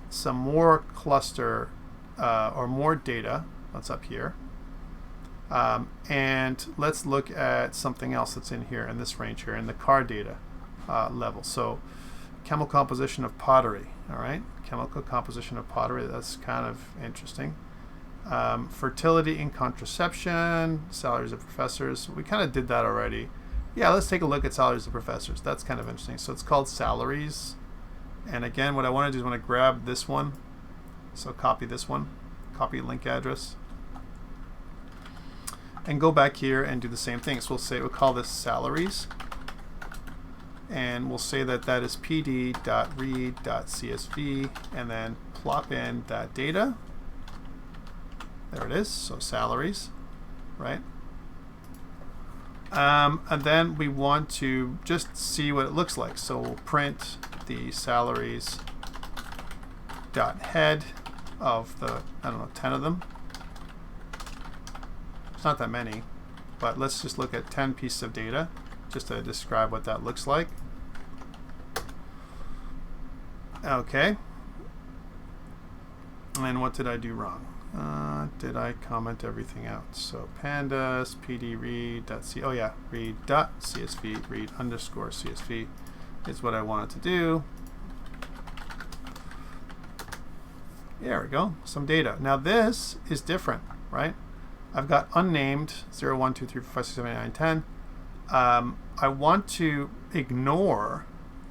some more cluster or more data. That's up here. And let's look at something else that's in here in this range here in the car data level. So chemical composition of pottery. All right, chemical composition of pottery. That's kind of interesting. Fertility in contraception, salaries of professors. We kind of did that already. Yeah, let's take a look at salaries of professors. That's kind of interesting. So it's called salaries. And again, what I want to do is I want to grab this one. So copy this one, copy link address, and go back here and do the same thing. So we'll call this salaries, and we'll say that that is pd.read.csv, and then plop in that data. There it is. So salaries, right? And then we want to just see what it looks like. So we'll print the salaries dot head of the, I don't know, 10 of them. It's not that many, but let's just look at 10 pieces of data just to describe what that looks like. Okay. And what did I do wrong? Did I comment everything out? So pandas, pd read.c, oh yeah, read.csv, read_csv is what I wanted to do. There we go, some data. Now this is different, right? I've got unnamed 0, 1, 2, 3, 4, 5, 6, 7, 8, 9, 10. I want to ignore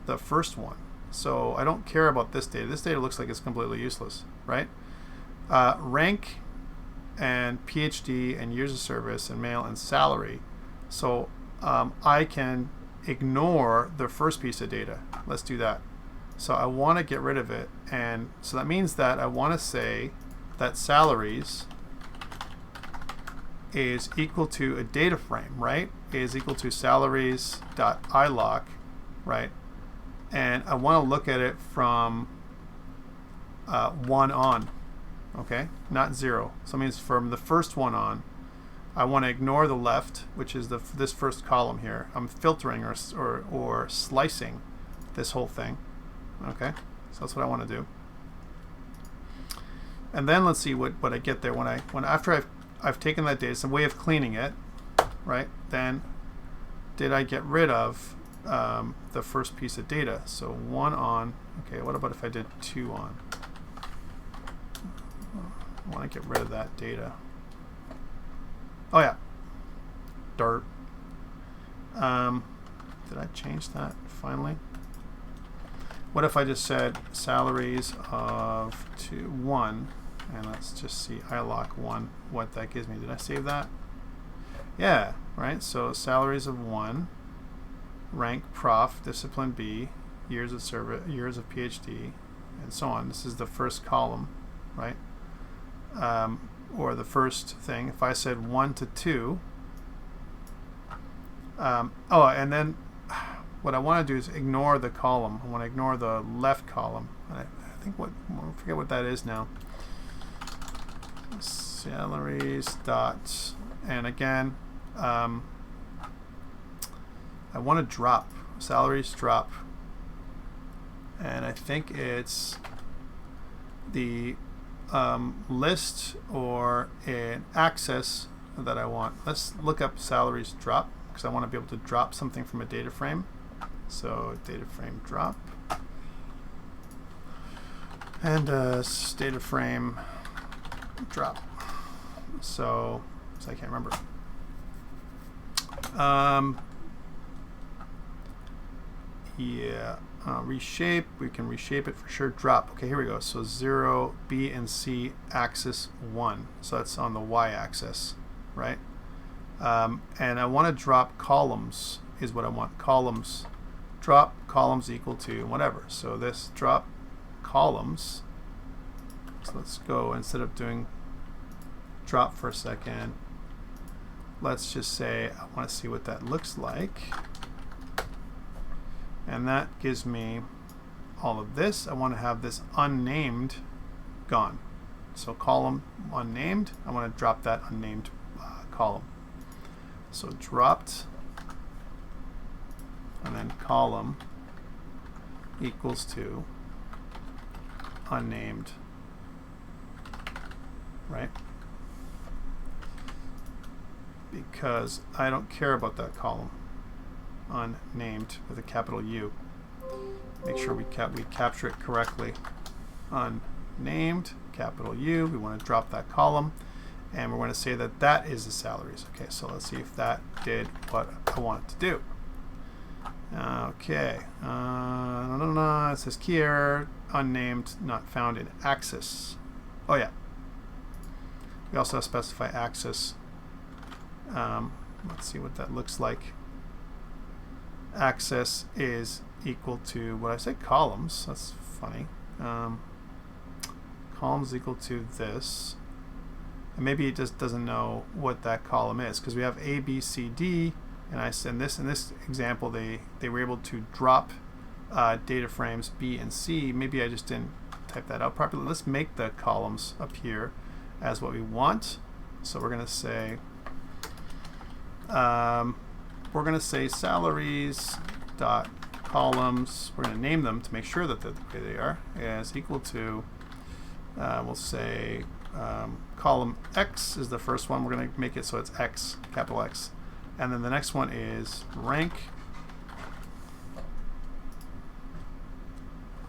the first one. So I don't care about this data. This data looks like it's completely useless, right? Rank and PhD and years of service and male and salary. So I can ignore the first piece of data. Let's do that. So I want to get rid of it, and so that means that I want to say that salaries is equal to a data frame, right? Is equal to salaries.iloc, right? And I want to look at it from 1 on, okay? Not 0. So it means from the first one on. I want to ignore the left, which is this first column here. I'm filtering or slicing this whole thing. Okay, so that's what I want to do. And then let's see what I get there after I've taken that data. It's a way of cleaning it, right? Then did I get rid of the first piece of data? So 1 on. Okay, what about if I did 2 on? I want to get rid of that data. Oh yeah, dirt. Did I change that finally? What if I just said salaries of 1, and let's just see iloc 1, what that gives me. Did I save that? Yeah, right. So salaries of 1, rank prof, discipline B, years of service, years of PhD, and so on. This is the first column, right? Or the first thing. If I said 1 to 2, and then what I want to do is ignore the column. I want to ignore the left column. And I think I forget what that is now. Salaries dot, and again, I want to drop salaries drop, and I think it's the list or an access that I want. Let's look up salaries drop because I want to be able to drop something from a data frame. So data frame drop and data frame drop. So I can't remember. Reshape. We can reshape it for sure. Drop. Okay, here we go. So 0, B, and C axis 1. So that's on the y-axis, right? And I want to drop columns is what I want. Columns. Drop columns equal to whatever. So this drop columns. So let's go, instead of doing drop for a second, let's just say I want to see what that looks like. And that gives me all of this. I want to have this unnamed gone. So column unnamed, I want to drop that unnamed column. So dropped, and then column equals to unnamed, right? Because I don't care about that column. Unnamed with a capital U. Make sure we capture it correctly. Unnamed, capital U. We want to drop that column, and we're going to say that that is the salaries. Okay, so let's see if that did what I want it to do. Okay, it says key error, unnamed, not found in axis. Oh yeah. We also specify axis. Let's see what that looks like. Axis is equal to what I said, columns. That's funny. Columns equal to this, and maybe it just doesn't know what that column is because we have A, B, C, D, and in this example they were able to drop data frames B and C. Maybe I just didn't type that out properly. Let's make the columns appear as what we want. So we're going to say salaries dot columns. We're going to name them to make sure that the way they are is equal to. We'll say column X is the first one. We're going to make it so it's X, capital X, and then the next one is rank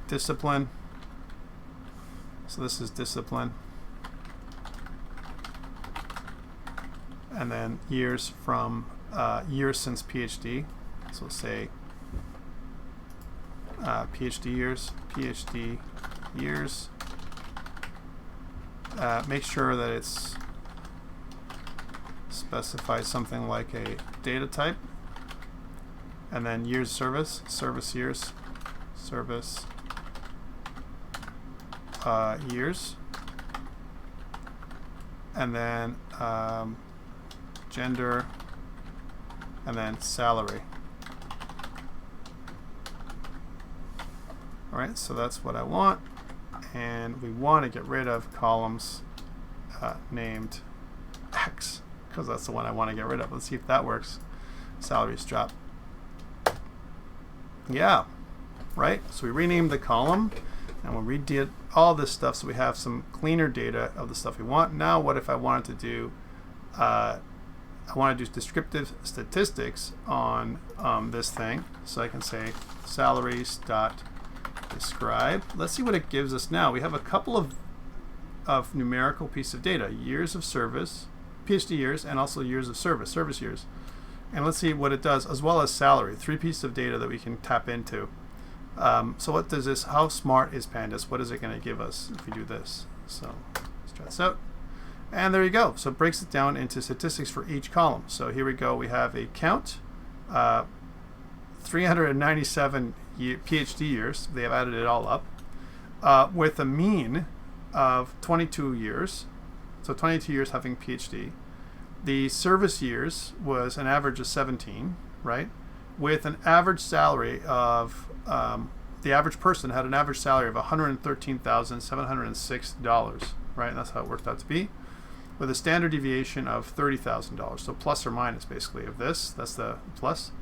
discipline. So this is discipline, and then years from years since PhD. So we'll say PhD years. Make sure that it's specifies something like a data type, and then years service years, service years, and then gender, and then salary. All right, so that's what I want, and we want to get rid of columns named X, because that's the one I want to get rid of. Let's see if that works. Salaries drop. Yeah, right? So we renamed the column and we redid all this stuff so we have some cleaner data of the stuff we want. Now what if I wanted to do, I want to do descriptive statistics on this thing. So I can say salaries dot describe. Let's see what it gives us now. We have a couple of numerical pieces of data, years of service, PhD years, and also years of service years. And let's see what it does, as well as salary. 3 pieces of data that we can tap into. So what does this, how smart is Pandas? What is it going to give us if we do this? So let's try this out. And there you go. So it breaks it down into statistics for each column. So here we go. We have a count, 397 PhD years. They have added it all up, with a mean of 22 years. So 22 years having PhD. The service years was an average of 17, right? With an average salary of, the average person had an average salary of $113,706, right? And that's how it worked out to be, with a standard deviation of $30,000. So plus or minus basically of this. That's the plus.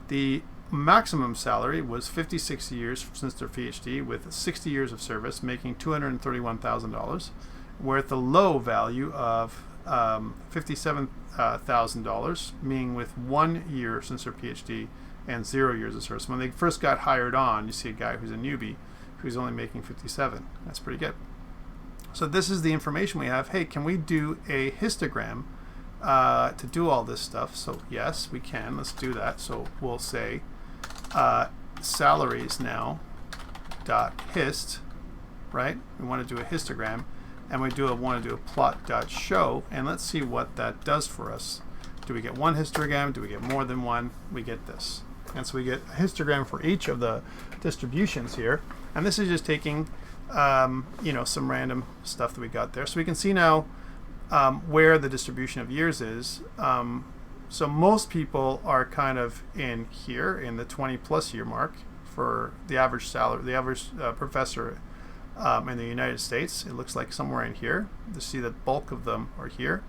The maximum salary was 56 years since their PhD, with 60 years of service, making $231,000, with a low value of $57,000, meaning with 1 year since their PhD and 0 years of service. When they first got hired on, you see a guy who's a newbie who's only making 57. That's pretty good. So this is the information we have. Hey, can we do a histogram to do all this stuff? So yes, we can. Let's do that. So we'll say salaries now dot hist, right? We want to do a histogram. And we want to do a plot.show, and let's see what that does for us. Do we get one histogram? Do we get more than one? We get this. And so we get a histogram for each of the distributions here. And this is just taking some random stuff that we got there. So we can see now where the distribution of years is. So most people are kind of in here, in the 20+ year mark for the average salary, the average professor in the United States. It looks like somewhere in here. You see the bulk of them are here.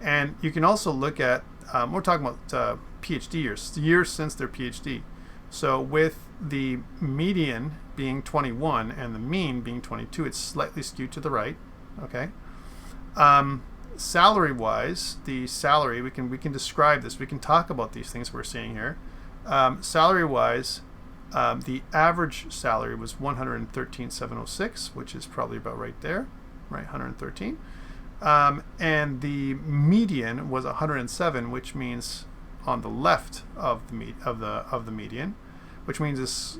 And you can also look at, we're talking about PhD years, years since their PhD. So with the median being 21 and the mean being 22, it's slightly skewed to the right. Okay. Salary-wise, the salary, we can describe this. We can talk about these things we're seeing here. Salary-wise, the average salary was $113,706, which is probably about right there, right? 113, and the median was 107, which means on the left of the median, which means it's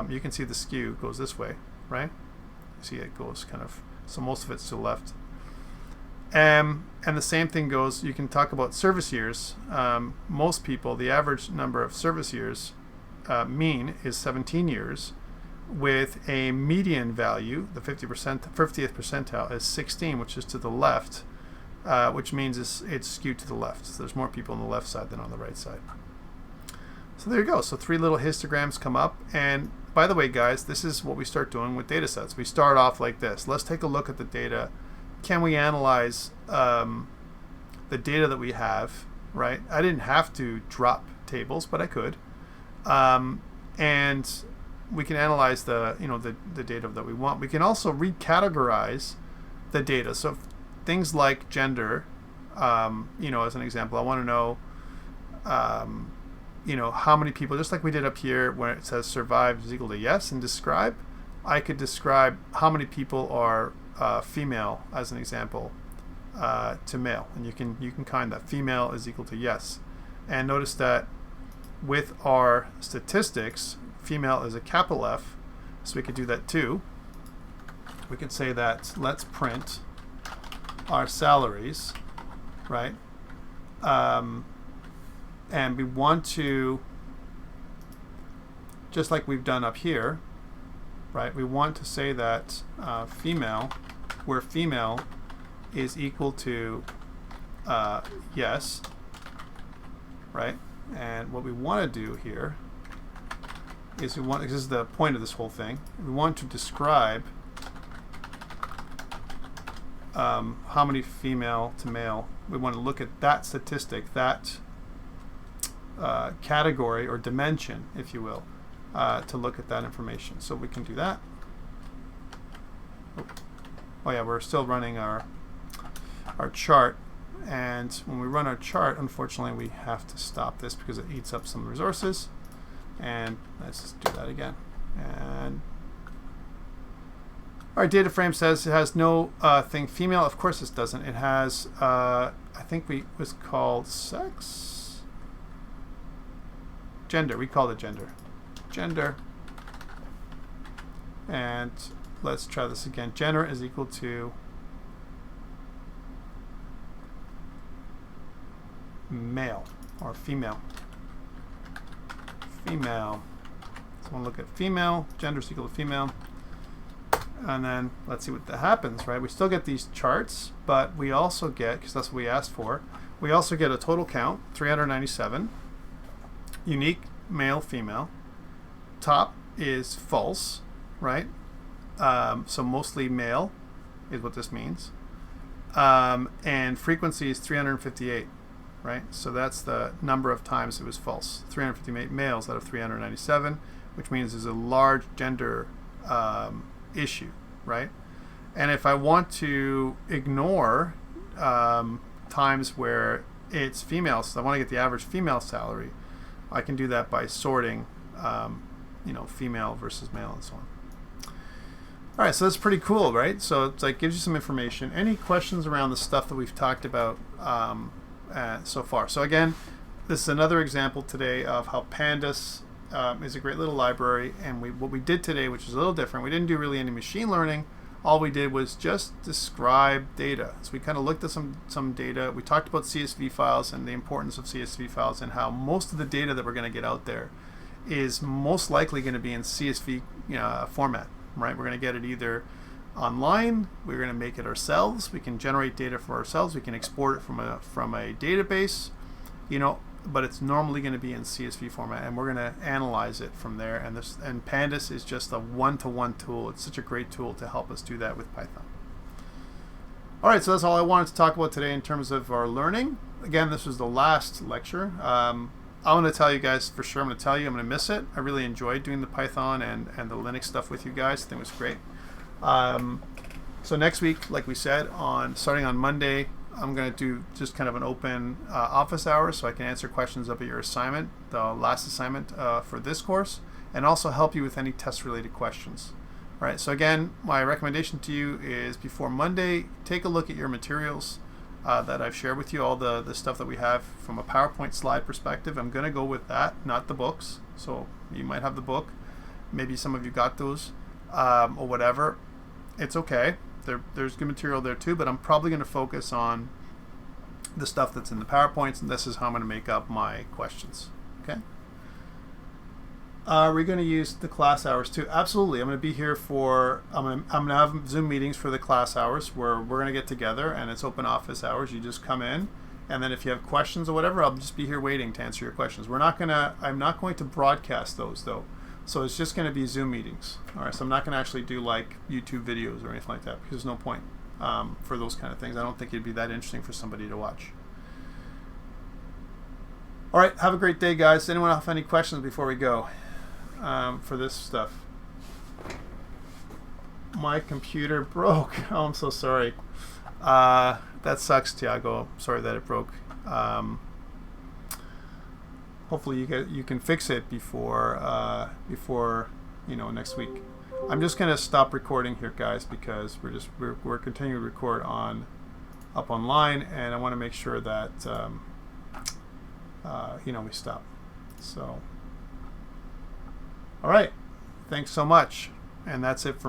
you can see the skew goes this way, right? You see it goes kind of, so most of it's to the left. And the same thing goes. You can talk about service years. Most people, the average number of service years. Mean is 17 years, with a median value, the 50th percentile is 16, which is to the left, which means it's skewed to the left. So there's more people on the left side than on the right side. So there you go. So 3 little histograms come up. And by the way, guys, this is what we start doing with data sets. We start off like this. Let's take a look at the data. Can we analyze the data that we have, right? I didn't have to drop tables, but I could. And we can analyze the data that we want. We can also recategorize the data. So things like gender, as an example, I want to know, how many people, just like we did up here where it says survived is equal to yes, and describe, I could describe how many people are female, as an example, to male. And you can kind that female is equal to yes. And notice that with our statistics, female is a capital F, so we could do that too. We could say that let's print our salaries, right? And we want to, just like we've done up here, right? We want to say that female, where female is equal to yes, right? And what we want to do here is this is the point of this whole thing. We want to describe how many female to male We want to look at that statistic, that category or dimension, if you will, to look at that information. So we can do that. Oh yeah, we're still running our chart. And when we run our chart, unfortunately, we have to stop this because it eats up some resources. And let's just do that again. And our data frame says it has no thing female. Of course, this doesn't. It has, I think it was called sex, gender. We call it gender. Gender. And let's try this again. Gender is equal to male or female. Female. So we'll look at female. Gender is equal to female. And then let's see what that happens, right? We still get these charts, but we also get, because that's what we asked for, we also get a total count, 397. Unique male, female. Top is false, right? So mostly male is what this means. And frequency is 358. Right? So that's the number of times it was false. 358 males out of 397, which means there's a large gender issue, right? And if I want to ignore times where it's females, so I want to get the average female salary, I can do that by sorting, female versus male and so on. All right, so that's pretty cool, right? So it's like gives you some information. Any questions around the stuff that we've talked about so far? So again, this is another example today of how Pandas is a great little library, and what we did today, which is a little different, we didn't do really any machine learning. All we did was just describe data. So we kind of looked at some data. We talked about CSV files and the importance of CSV files and how most of the data that we're going to get out there is most likely going to be in CSV format, right? We're going to get it either online, we're going to make it ourselves, we can generate data for ourselves, we can export it from a database, but it's normally going to be in CSV format, and we're going to analyze it from there. And Pandas is just a one-to-one tool. It's such a great tool to help us do that with Python. All right, so that's all I wanted to talk about today in terms of our learning. Again, this was the last lecture. I want to tell you guys for sure, I'm going to miss it. I really enjoyed doing the Python and the Linux stuff with you guys. I think it was great. So next week, like we said, starting on Monday, I'm going to do just kind of an open office hours so I can answer questions about your assignment, the last assignment for this course, and also help you with any test-related questions. All right, so again, my recommendation to you is before Monday, take a look at your materials that I've shared with you, all the stuff that we have from a PowerPoint slide perspective. I'm going to go with that, not the books. So you might have the book. Maybe some of you got those or whatever. It's okay. There's good material there too, but I'm probably going to focus on the stuff that's in the PowerPoints, and this is how I'm going to make up my questions. Okay. Are we going to use the class hours too? Absolutely. I'm going to be here I'm going to have Zoom meetings for the class hours where we're going to get together, and it's open office hours. You just come in, and then if you have questions or whatever, I'll just be here waiting to answer your questions. I'm not going to broadcast those though. So it's just going to be Zoom meetings. All right, so I'm not going to actually do like YouTube videos or anything like that because there's no point for those kind of things. I don't think it'd be that interesting for somebody to watch. All right, have a great day, guys. Anyone have any questions before we go for this stuff? My computer broke. Oh, I'm so sorry. That sucks, Tiago. Sorry that it broke. Hopefully you can fix it before next week. I'm just gonna stop recording here, guys, because we're continuing to record up online, and I want to make sure that we stop. So, all right, thanks so much, and that's it for me.